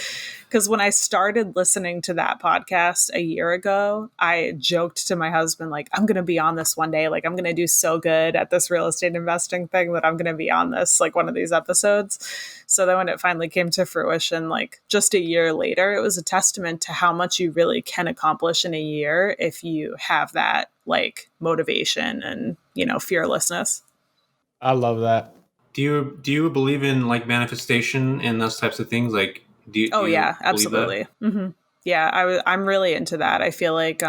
Because when I started listening to that podcast a year ago, I joked to my husband, like, I'm going to be on this one day. Like, I'm going to do so good at this real estate investing thing that I'm going to be on this, like one of these episodes. So then when it finally came to fruition, like just a year later, it was a testament to how much you really can accomplish in a year if you have that like motivation and, fearlessness. I love that. Do you believe in like manifestation and those types of things? Like, do you yeah, believe absolutely. that? Mm-hmm. Yeah, I'm really into that. I feel like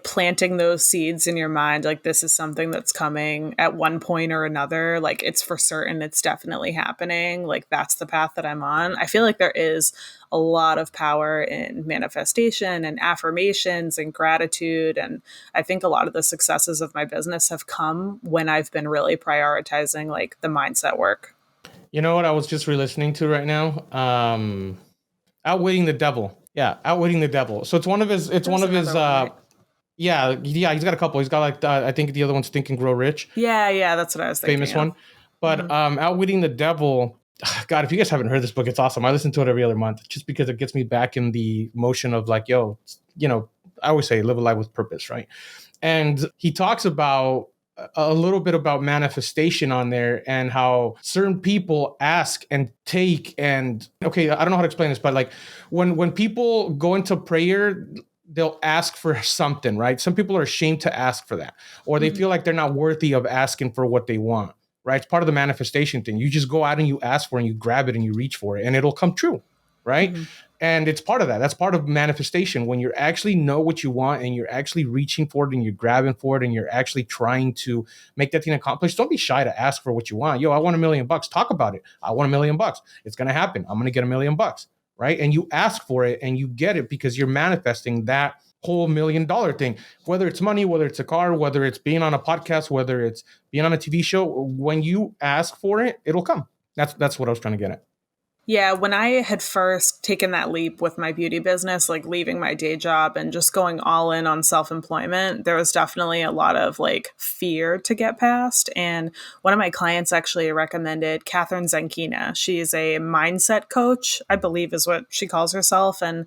planting those seeds in your mind, like this is something that's coming at one point or another. Like it's for certain, it's definitely happening. Like that's the path that I'm on. I feel like there is a lot of power in manifestation and affirmations and gratitude. And I think a lot of the successes of my business have come when I've been really prioritizing like the mindset work. You know what I was just re-listening to right now? Outwitting the Devil. Yeah, Outwitting the Devil. So it's one of his. It's one of his. Right? Yeah. He's got a couple. He's got like I think the other one's Think and Grow Rich. Yeah, that's what I was thinking. Famous one. But Outwitting the Devil. God, if you guys haven't heard this book, it's awesome. I listen to it every other month just because it gets me back in the motion of like, I always say live a life with purpose, right? And he talks about a little bit about manifestation on there and how certain people ask and take and okay, I don't know how to explain this, but like when people go into prayer, they'll ask for something, right? Some people are ashamed to ask for that, or they feel like they're not worthy of asking for what they want, right? It's part of the manifestation thing. You just go out and you ask for it and you grab it and you reach for it and it'll come true, right? Mm-hmm. And it's part of that. That's part of manifestation when you actually know what you want and you're actually reaching for it and you're grabbing for it and you're actually trying to make that thing accomplished. Don't be shy to ask for what you want. I want $1 million. Talk about it. I want $1 million. It's going to happen. I'm going to get $1 million, right? And you ask for it and you get it because you're manifesting that whole $1 million thing, whether it's money, whether it's a car, whether it's being on a podcast, whether it's being on a TV show. When you ask for it, it'll come. That's what I was trying to get at. Yeah, when I had first taken that leap with my beauty business, like leaving my day job and just going all in on self-employment, there was definitely a lot of like fear to get past. And one of my clients actually recommended Catherine Zenkina. She's a mindset coach, I believe is what she calls herself. And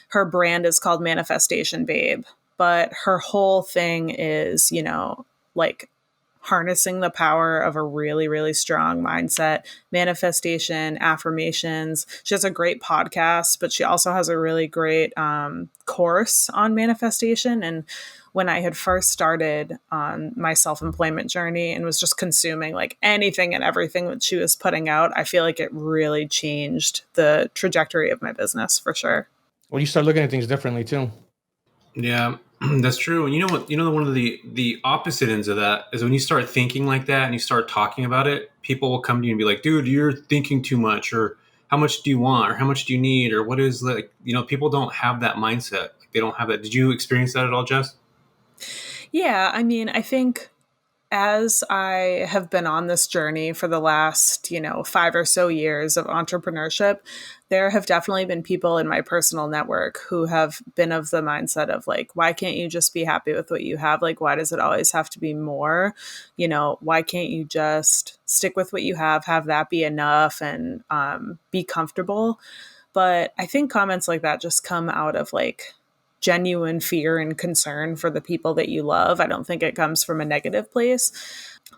her brand is called Manifestation Babe. But her whole thing is, like harnessing the power of a really, really strong mindset, manifestation, affirmations. She has a great podcast, but she also has a really great course on manifestation. And when I had first started on my self-employment journey and was just consuming like anything and everything that she was putting out, I feel like it really changed the trajectory of my business for sure. Well, you start looking at things differently too. Yeah, that's true. And you know what? One of the opposite ends of that is when you start thinking like that and you start talking about it, people will come to you and be like, dude, you're thinking too much, or how much do you want, or how much do you need, or what is like, people don't have that mindset. Like, they don't have that. Did you experience that at all, Jess? Yeah, I mean, I think as I have been on this journey for the last, 5 or so years of entrepreneurship, there have definitely been people in my personal network who have been of the mindset of like, why can't you just be happy with what you have? Like, why does it always have to be more? Why can't you just stick with what you have that be enough and be comfortable? But I think comments like that just come out of like genuine fear and concern for the people that you love. I don't think it comes from a negative place,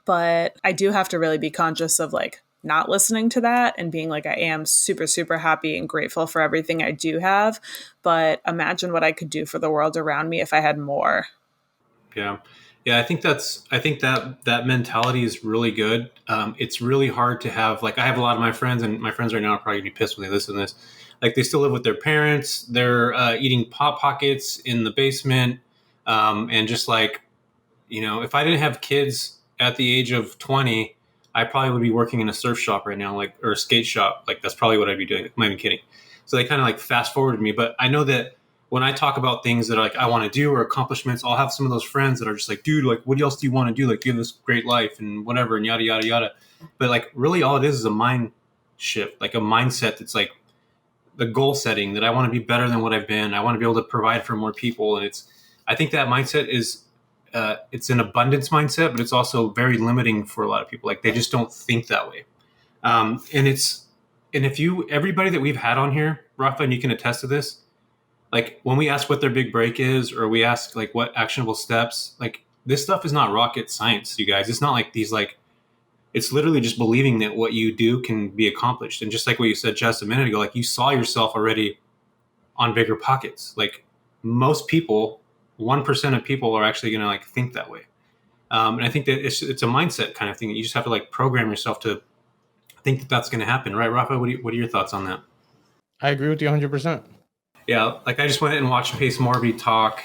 but I do have to really be conscious of like not listening to that and being like, I am super, super happy and grateful for everything I do have, but imagine what I could do for the world around me if I had more. Yeah. I think that mentality is really good. It's really hard to have, like, I have a lot of my friends, and my friends right now are probably gonna be pissed when they listen to this. Like, they still live with their parents. They're eating Pop Pockets in the basement. And just like, if I didn't have kids at the age of 20, I probably would be working in a surf shop right now, like, or a skate shop. Like, that's probably what I'd be doing. I'm not even kidding. So they kind of like fast forwarded me. But I know that when I talk about things that like I want to do or accomplishments, I'll have some of those friends that are just like, dude, like, what else do you want to do? Like, you have this great life and whatever and yada, yada, yada. But like, really all it is a mind shift, like a mindset that's like the goal setting that I want to be better than what I've been. I want to be able to provide for more people. And I think that mindset is it's an abundance mindset, but it's also very limiting for a lot of people. Like they just don't think that way. Everybody that we've had on here, Rafa, and you can attest to this, like when we ask what their big break is, or we ask like what actionable steps, like this stuff is not rocket science, you guys. It's not like these, like, it's literally just believing that what you do can be accomplished. And just like what you said just a minute ago, like you saw yourself already on BiggerPockets. Like most people, 1% of people are actually going to like think that way. And I think that it's a mindset kind of thing. You just have to like program yourself to think that that's going to happen. Right, Rafa? What are your thoughts on that? I agree with you 100%. Yeah. Like I just went and watched Pace Morby talk.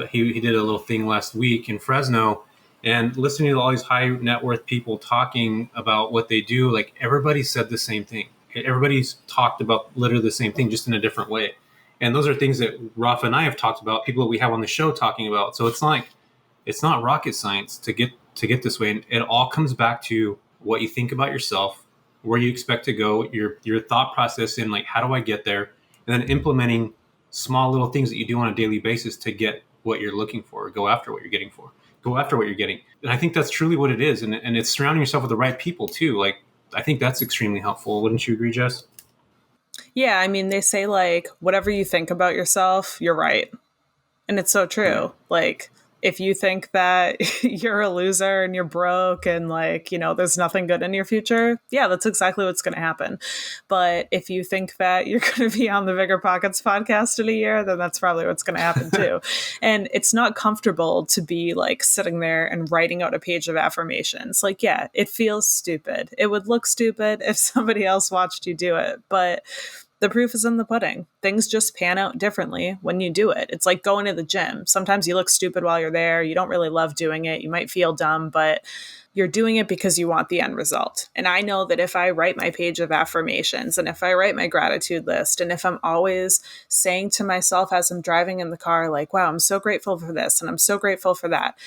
He did a little thing last week in Fresno, and listening to all these high net worth people talking about what they do, like everybody said the same thing. Everybody's talked about literally the same thing, just in a different way. And those are things that Rafa and I have talked about, people that we have on the show talking about. So it's not rocket science to get this way. And it all comes back to what you think about yourself, where you expect to go, your thought process in like, how do I get there? And then implementing small little things that you do on a daily basis to get what you're looking for, go after what you're getting. And I think that's truly what it is. And it's surrounding yourself with the right people too. Like, I think that's extremely helpful. Wouldn't you agree, Jess? Yeah. I mean, they say like, whatever you think about yourself, you're right. And it's so true. Yeah. Like, if you think that you're a loser and you're broke and like, there's nothing good in your future, yeah, that's exactly what's going to happen. But if you think that you're going to be on the BiggerPockets podcast in a year, then that's probably what's going to happen too. And it's not comfortable to be like sitting there and writing out a page of affirmations. Like, yeah, it feels stupid. It would look stupid if somebody else watched you do it. But the proof is in the pudding. Things just pan out differently when you do it. It's like going to the gym. Sometimes you look stupid while you're there. You don't really love doing it. You might feel dumb, but you're doing it because you want the end result. And I know that if I write my page of affirmations and if I write my gratitude list, and if I'm always saying to myself as I'm driving in the car, like, wow, I'm so grateful for this and I'm so grateful for that.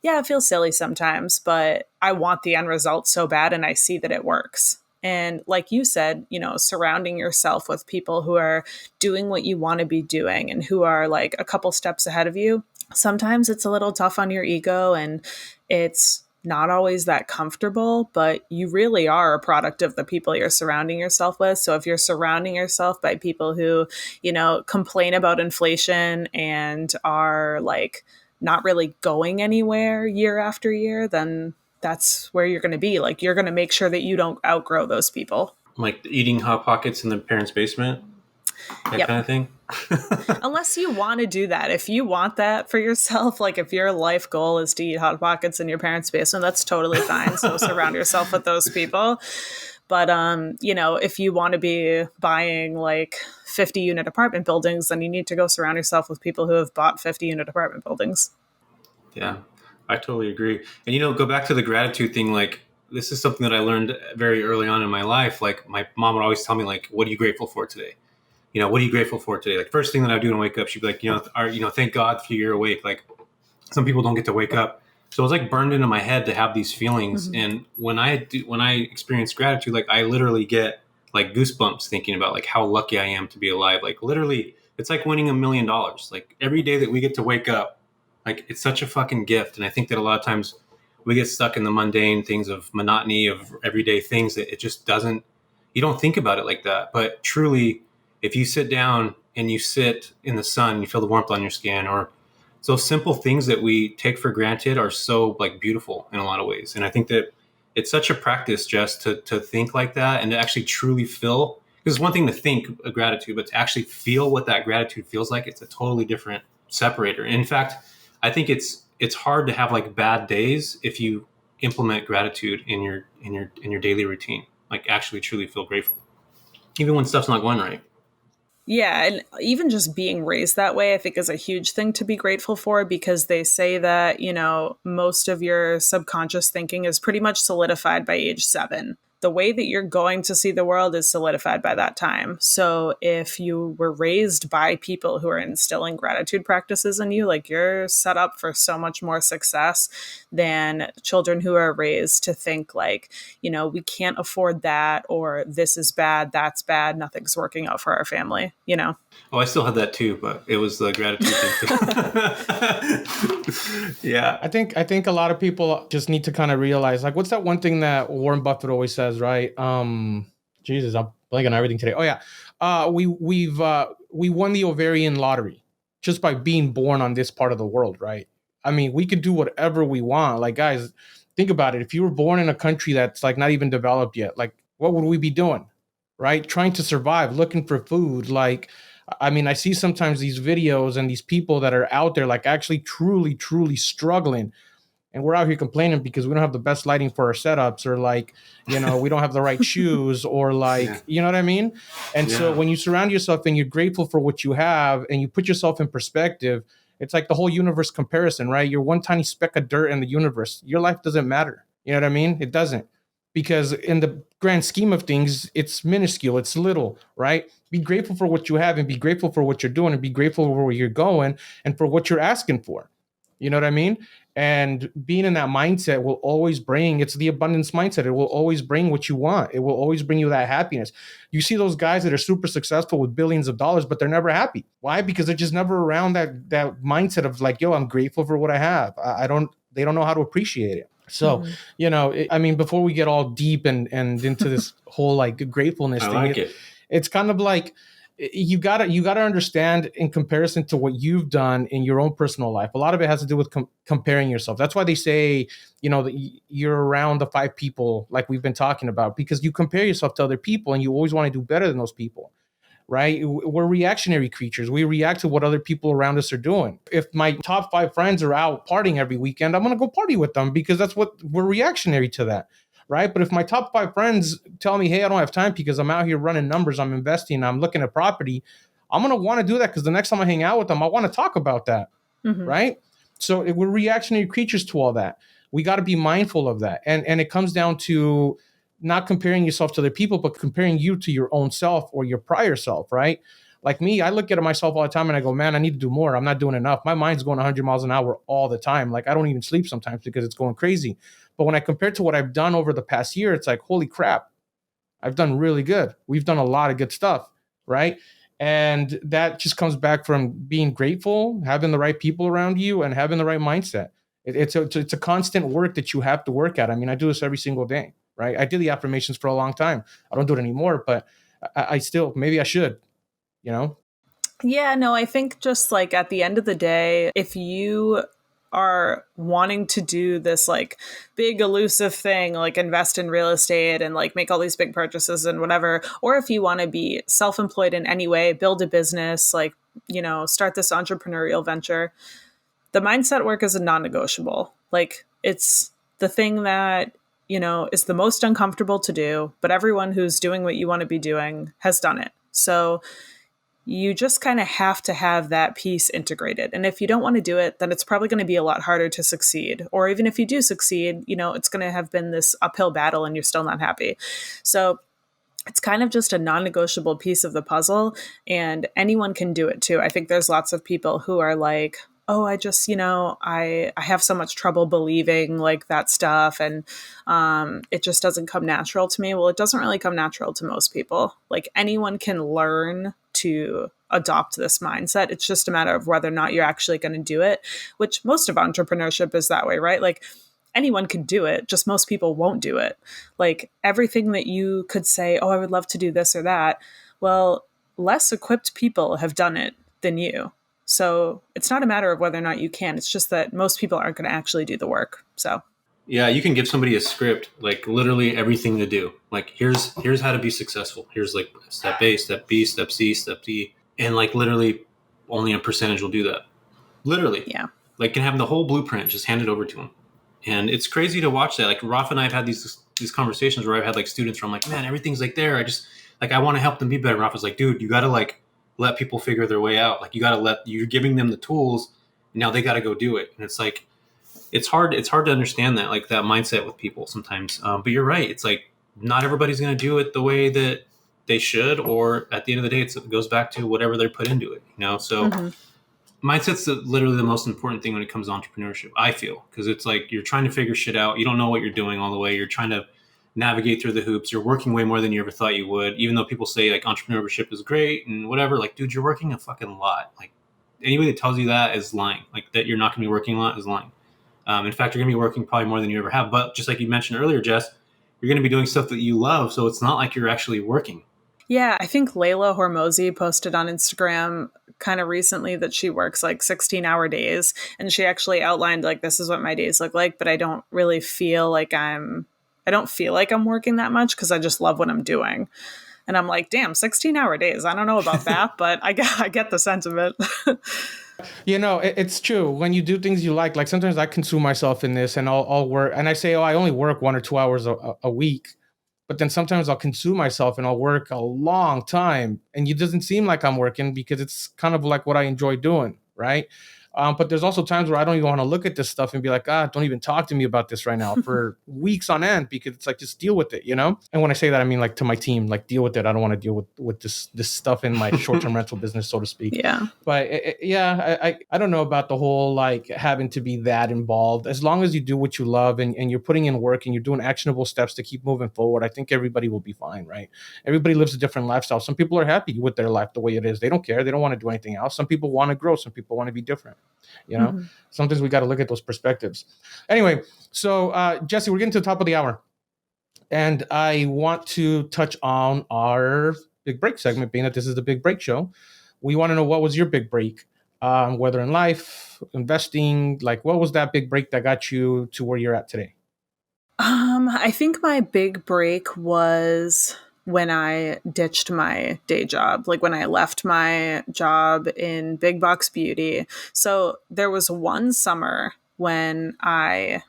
Yeah, it feels silly sometimes, but I want the end result so bad and I see that it works. And like you said, surrounding yourself with people who are doing what you want to be doing and who are like a couple steps ahead of you. Sometimes it's a little tough on your ego and it's not always that comfortable, but you really are a product of the people you're surrounding yourself with. So if you're surrounding yourself by people who, complain about inflation and are like not really going anywhere year after year, then that's where you're going to be. Like, you're going to make sure that you don't outgrow those people. Like eating Hot Pockets in the parents' basement, that kind of thing. Unless you want to do that. If you want that for yourself, like if your life goal is to eat Hot Pockets in your parents' basement, that's totally fine. So surround yourself with those people. But, if you want to be buying like 50-unit apartment buildings, then you need to go surround yourself with people who have bought 50-unit apartment buildings. Yeah. I totally agree. And, go back to the gratitude thing. Like, this is something that I learned very early on in my life. Like, my mom would always tell me, like, what are you grateful for today? What are you grateful for today? Like, first thing that I do when I wake up, she'd be like, thank God for you're awake. Like, some people don't get to wake up. So it was like burned into my head to have these feelings. Mm-hmm. And when I experience gratitude, like, I literally get like goosebumps thinking about like how lucky I am to be alive. Like, literally, it's like winning $1 million. Like, every day that we get to wake up, like, it's such a fucking gift. And I think that a lot of times we get stuck in the mundane things of monotony of everyday things that it just doesn't, you don't think about it like that. But truly, if you sit down and you sit in the sun, you feel the warmth on your skin, or those simple things that we take for granted are so like beautiful in a lot of ways. And I think that it's such a practice just to think like that and to actually truly feel, because it's one thing to think of gratitude, but to actually feel what that gratitude feels like, it's a totally different separator. And in fact, I think it's hard to have like bad days if you implement gratitude in your daily routine. Like, actually truly feel grateful, even when stuff's not going right. Yeah, and even just being raised that way, I think, is a huge thing to be grateful for, because they say that most of your subconscious thinking is pretty much solidified by age 7. the way that you're going to see the world is solidified by that time. So if you were raised by people who are instilling gratitude practices in you, like you're set up for so much more success than children who are raised to think like, we can't afford that, or this is bad, that's bad, nothing's working out for our family, Oh, I still had that too, but it was the gratitude thing too. Yeah. I think a lot of people just need to kind of realize, like, what's that one thing that Warren Buffett always says, right? Jesus, I'm blanking on everything today. Oh yeah. We won the ovarian lottery just by being born on this part of the world, right? I mean, we could do whatever we want. Like, guys, think about it. If you were born in a country that's like not even developed yet, like what would we be doing? Right? Trying to survive, looking for food. Like, I mean, I see sometimes these videos and these people that are out there like actually truly, truly struggling. And we're out here complaining because we don't have the best lighting for our setups, or like, we don't have the right shoes, or like, you know what I mean? And so when you surround yourself and you're grateful for what you have and you put yourself in perspective, it's like the whole universe comparison, right? You're one tiny speck of dirt in the universe. Your life doesn't matter. You know what I mean? It doesn't. Because in the grand scheme of things, it's minuscule, it's little, right? Be grateful for what you have and be grateful for what you're doing and be grateful for where you're going and for what you're asking for. You know what I mean? And being in that mindset will always bring, it's the abundance mindset. It will always bring what you want. It will always bring you that happiness. You see those guys that are super successful with billions of dollars, but they're never happy. Why? Because they're just never around that mindset of like, yo, I'm grateful for what I have. They don't know how to appreciate it. So, I mean, before we get all deep and into this whole like gratefulness thing, it's kind of like you gotta understand in comparison to what you've done in your own personal life. A lot of it has to do with comparing yourself. That's why they say, that you're around the 5 people like we've been talking about, because you compare yourself to other people and you always want to do better than those people. Right? We're reactionary creatures. We react to what other people around us are doing. If my top 5 friends are out partying every weekend, I'm going to go party with them because that's what we're reactionary to that. Right? But if my top 5 friends tell me, hey, I don't have time because I'm out here running numbers, I'm investing, I'm looking at property, I'm going to want to do that because the next time I hang out with them, I want to talk about that. Mm-hmm. Right? So we're reactionary creatures to all that. We got to be mindful of that. And it comes down to not comparing yourself to other people, but comparing you to your own self or your prior self, right? Like me, I look at myself all the time and I go, man, I need to do more. I'm not doing enough. My mind's going 100 miles an hour all the time. Like I don't even sleep sometimes because it's going crazy. But when I compare to what I've done over the past year, it's like, holy crap, I've done really good. We've done a lot of good stuff, right? And that just comes back from being grateful, having the right people around you, and having the right mindset. It's a constant work that you have to work at. I mean, I do this every single day. Right. I did the affirmations for a long time. I don't do it anymore, but I still, maybe I should, Yeah, no, I think just like at the end of the day, if you are wanting to do this like big elusive thing, like invest in real estate and like make all these big purchases and whatever, or if you want to be self-employed in any way, build a business, like, start this entrepreneurial venture, the mindset work is a non-negotiable. Like it's the thing that is the most uncomfortable to do, but everyone who's doing what you want to be doing has done it. So you just kind of have to have that piece integrated. And if you don't want to do it, then it's probably going to be a lot harder to succeed. Or even if you do succeed, it's going to have been this uphill battle and you're still not happy. So it's kind of just a non-negotiable piece of the puzzle, and anyone can do it too. I think there's lots of people who are like, oh, I just, I have so much trouble believing like that stuff. And it just doesn't come natural to me. Well, it doesn't really come natural to most people. Like anyone can learn to adopt this mindset. It's just a matter of whether or not you're actually going to do it, which most of entrepreneurship is that way, right? Like anyone can do it, just most people won't do it. Like everything that you could say, oh, I would love to do this or that. Well, less equipped people have done it than you. So it's not a matter of whether or not you can. It's just that most people aren't going to actually do the work. So yeah, you can give somebody a script, like literally everything to do. Like here's how to be successful. Here's like step A, step B, step C, step D, and like literally only a percentage will do that. Literally, yeah. Like can have the whole blueprint, just hand it over to them. And it's crazy to watch that. Like Rafa and I have had these conversations where I've had like students where I'm like, man, everything's like there. I want to help them be better. Rafa's like, dude, you got to like let people figure their way out. Like you're giving them the tools. Now they got to go do it. And it's like, it's hard to understand that, like that mindset with people sometimes. But you're right. It's like not everybody's going to do it the way that they should, or at the end of the day, it goes back to whatever they're put into it, So mindset's literally the most important thing when it comes to entrepreneurship, I feel, because it's like you're trying to figure shit out. You don't know what you're doing all the way. You're trying to navigate through the hoops. You're working way more than you ever thought you would, even though people say like entrepreneurship is great and whatever. Like, dude, you're working a fucking lot. Like, anybody that tells you that is lying. Like, that you're not going to be working a lot is lying. In fact, you're going to be working probably more than you ever have. But just like you mentioned earlier, Jess, you're going to be doing stuff that you love. So it's not like you're actually working. Yeah, I think Layla Hormozi posted on Instagram kind of recently that she works like 16-hour days. And she actually outlined like, this is what my days look like, but I don't really feel like I'm working that much because I just love what I'm doing. And I'm like, damn, 16-hour days. I don't know about that, but I get the sense of it. It's true. When you do things you like sometimes I consume myself in this and I'll work and I say, I only work 1 or 2 hours a week. But then sometimes I'll consume myself and I'll work a long time. And it doesn't seem like I'm working because it's kind of like what I enjoy doing, right? But there's also times where I don't even want to look at this stuff and be like, don't even talk to me about this right now for weeks on end, because it's like, just deal with it, And when I say that, I mean like to my team, like deal with it. I don't want to deal with this stuff in my short-term rental business, so to speak. Yeah. But I don't know about the whole like having to be that involved. As long as you do what you love and you're putting in work and you're doing actionable steps to keep moving forward, I think everybody will be fine, right? Everybody lives a different lifestyle. Some people are happy with their life the way it is. They don't care. They don't want to do anything else. Some people want to grow. Some people want to be different. Sometimes we got to look at those perspectives. Anyway, so Jessie, we're getting to the top of the hour, and I want to touch on our big break segment, being that this is the big break show. We want to know, what was your big break, whether in life, investing, like what was that big break that got you to where you're at today? I think my big break was when I ditched my day job, like when I left my job in big box beauty. So there was one summer when I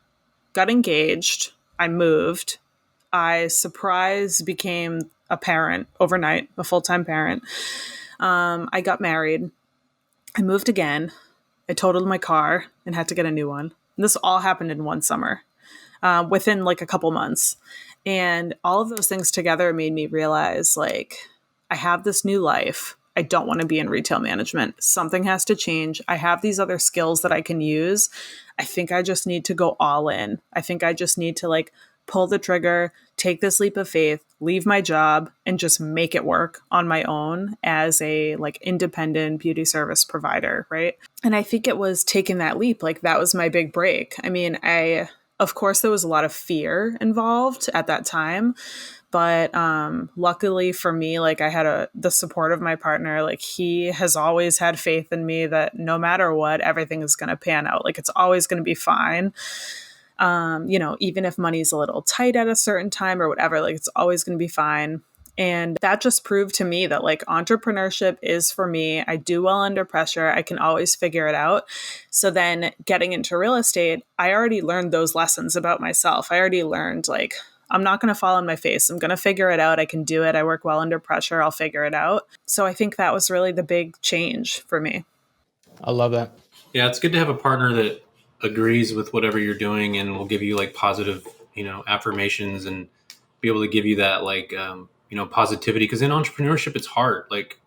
got engaged, I moved, I became a parent overnight, a full-time parent. I got married, I moved again, I totaled my car and had to get a new one. And this all happened in one summer, within like a couple months. And all of those things together made me realize, like, I have this new life. I don't want to be in retail management. Something has to change. I have these other skills that I can use. I think I just need to go all in. I think I just need to like pull the trigger, take this leap of faith, leave my job, and just make it work on my own as a like independent beauty service provider, right? And I think it was taking that leap. Like, that was my big break. I mean, of course, there was a lot of fear involved at that time, but luckily for me, like I had the support of my partner. Like, he has always had faith in me that no matter what, everything is going to pan out. Like, it's always going to be fine. Even if money's a little tight at a certain time or whatever, like it's always going to be fine. And that just proved to me that like entrepreneurship is for me. I do well under pressure. I can always figure it out. So then getting into real estate, I already learned those lessons about myself. I already learned like, I'm not going to fall on my face. I'm going to figure it out. I can do it. I work well under pressure. I'll figure it out. So I think that was really the big change for me. I love that. Yeah, it's good to have a partner that agrees with whatever you're doing and will give you like positive, affirmations and be able to give you that like, positivity. Because in entrepreneurship, it's hard. Like,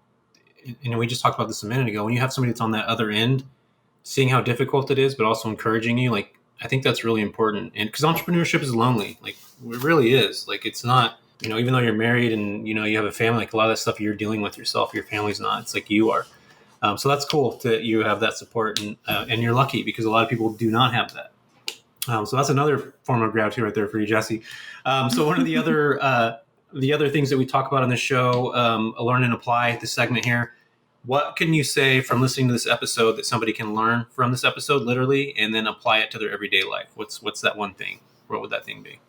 we just talked about this a minute ago. When you have somebody that's on that other end, seeing how difficult it is, but also encouraging you, like, I think that's really important. And because entrepreneurship is lonely, like it really is. Like, it's not, even though you're married and, you have a family, like a lot of that stuff you're dealing with yourself, your family's not. It's like you are. So that's cool that you have that support, and you're lucky because a lot of people do not have that. So that's another form of gratitude right there for you, Jessie. So one of the other things that we talk about on the show, learn and apply, this segment here. What can you say from listening to this episode that somebody can learn from this episode, literally, and then apply it to their everyday life? What's that one thing? What would that thing be?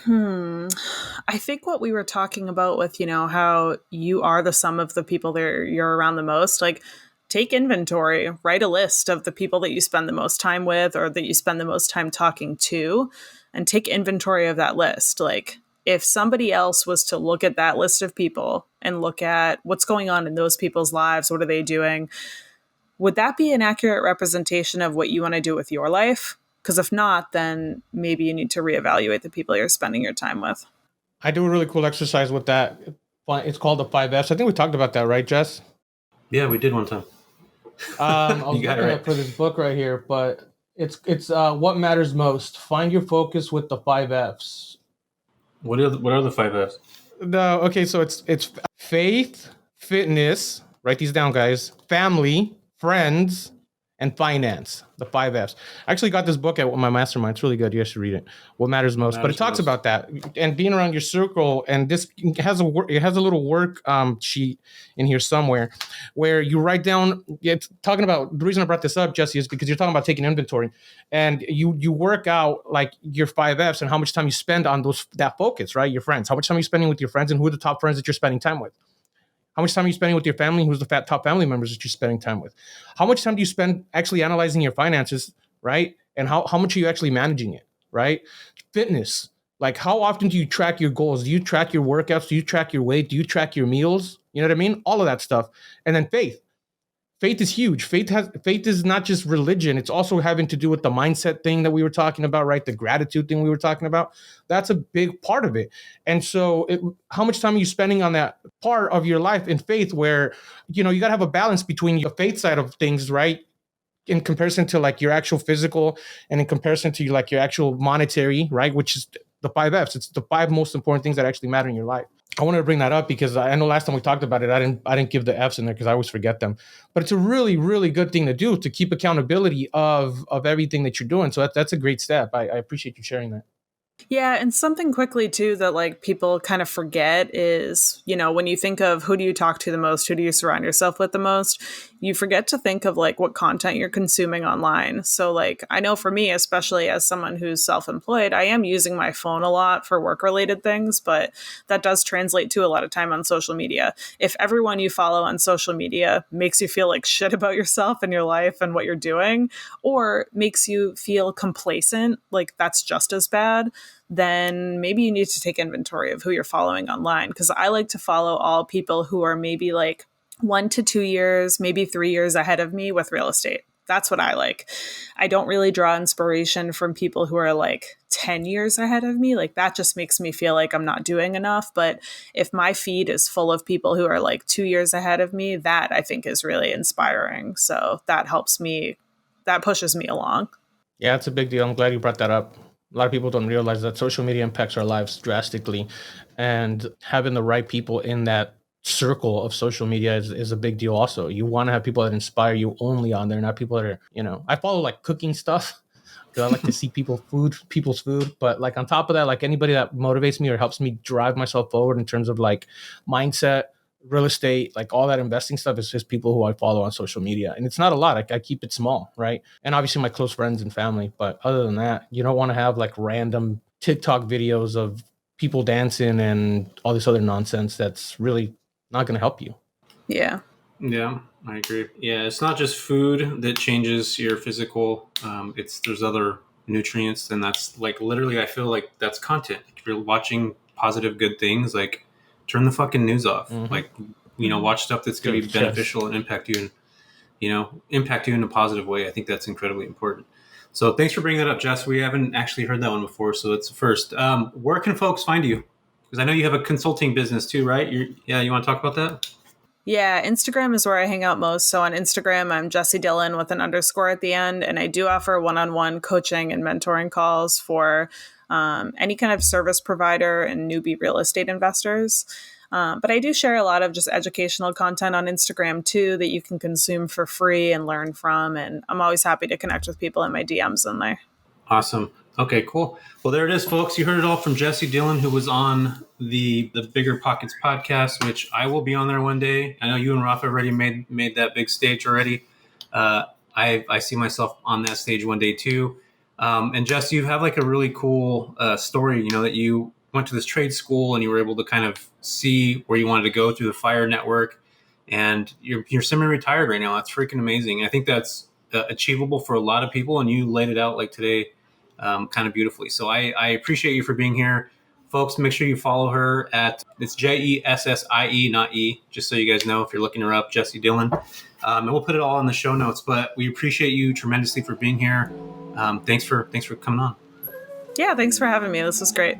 I think what we were talking about with, how you are the sum of the people that you're around the most, like take inventory, write a list of the people that you spend the most time with or that you spend the most time talking to, and take inventory of that list. Like, if somebody else was to look at that list of people and look at what's going on in those people's lives, what are they doing? Would that be an accurate representation of what you want to do with your life? Because if not, then maybe you need to reevaluate the people you're spending your time with. I do a really cool exercise with that. It's called the 5Fs. I think we talked about that, right, Jess? Yeah, we did one time. I was You got it looking right. up for this book right here, but it's what matters most. Find your focus with the 5Fs. What are the 5Fs? No, okay, so it's faith, fitness. Write these down, guys. Family, friends, and finance. The 5Fs. I actually got this book at my mastermind. It's really good. You guys should read it. What matters most. But it talks about that and being around your circle. And this has a little work sheet in here somewhere where you write down. It's talking about the reason I brought this up, Jesse, is because you're talking about taking inventory, and you work out like your 5Fs and how much time you spend on that focus, right? Your friends. How much time are you spending with your friends, and who are the top friends that you're spending time with? How much time are you spending with your family? Who's the top family members that you're spending time with? How much time do you spend actually analyzing your finances, right? And how much are you actually managing it, right? Fitness. Like, how often do you track your goals? Do you track your workouts? Do you track your weight? Do you track your meals? You know what I mean? All of that stuff. And then faith. Faith is huge. Faith is not just religion. It's also having to do with the mindset thing that we were talking about, right? The gratitude thing we were talking about. That's a big part of it. And so how much time are you spending on that part of your life in faith where, you got to have a balance between your faith side of things, right? In comparison to like your actual physical and in comparison to like your actual monetary, right? Which is the 5Fs. It's the 5 most important things that actually matter in your life. I wanted to bring that up because I know last time we talked about it, I didn't give the Fs in there because I always forget them. But it's a really, really good thing to do to keep accountability of everything that you're doing. So that's a great step. I appreciate you sharing that. Yeah, and something quickly too that like people kind of forget is, when you think of who do you talk to the most, who do you surround yourself with the most, you forget to think of like what content you're consuming online. So like I know for me, especially as someone who's self-employed, I am using my phone a lot for work-related things, but that does translate to a lot of time on social media. If everyone you follow on social media makes you feel like shit about yourself and your life and what you're doing, or makes you feel complacent, like that's just as bad, then maybe you need to take inventory of who you're following online. Because I like to follow all people who are maybe like 1 to 2 years, maybe 3 years ahead of me with real estate. That's what I like. I don't really draw inspiration from people who are like 10 years ahead of me. Like that just makes me feel like I'm not doing enough. But if my feed is full of people who are like 2 years ahead of me, that I think is really inspiring. So that helps me, that pushes me along. Yeah, it's a big deal. I'm glad you brought that up. A lot of people don't realize that social media impacts our lives drastically, and having the right people in that circle of social media is a big deal also. You want to have people that inspire you only on there, not people that are, I follow like cooking stuff because I like to see people's food. But like on top of that, like anybody that motivates me or helps me drive myself forward in terms of like mindset, real estate, like all that investing stuff is just people who I follow on social media. And it's not a lot. I keep it small, right? And obviously my close friends and family. But other than that, you don't want to have like random TikTok videos of people dancing and all this other nonsense that's really not going to help you. Yeah. Yeah, I agree. Yeah, it's not just food that changes your physical. There's other nutrients, and that's like literally I feel like that's content. If you're watching positive, good things, like turn the fucking news off. Mm-hmm. Like, watch stuff that's going to be beneficial and impact you in a positive way. I think that's incredibly important. So thanks for bringing that up, Jess. We haven't actually heard that one before, so it's the first. Where can folks find you? Because I know you have a consulting business too, right? You want to talk about that? Yeah, Instagram is where I hang out most. So on Instagram, I'm Jessie Dillon with an _ at the end. And I do offer one-on-one coaching and mentoring calls for any kind of service provider and newbie real estate investors. But I do share a lot of just educational content on Instagram too that you can consume for free and learn from. And I'm always happy to connect with people in my DMs in there. Awesome. Okay, cool. Well, there it is, folks. You heard it all from Jessie Dillon, who was on the BiggerPockets podcast, which I will be on there one day. I know you and Rafa already made that big stage already. I see myself on that stage one day too. And Jess, you have like a really cool story, that you went to this trade school and you were able to kind of see where you wanted to go through the FIRE network, and you're semi-retired right now. That's freaking amazing. I think that's achievable for a lot of people, and you laid it out like today kind of beautifully. So I appreciate you for being here. Folks, make sure you follow her it's Jessie, not E, just so you guys know if you're looking her up, Jessie Dillon. And we'll put it all in the show notes, but we appreciate you tremendously for being here. Thanks for coming on. Yeah, thanks for having me. This was great.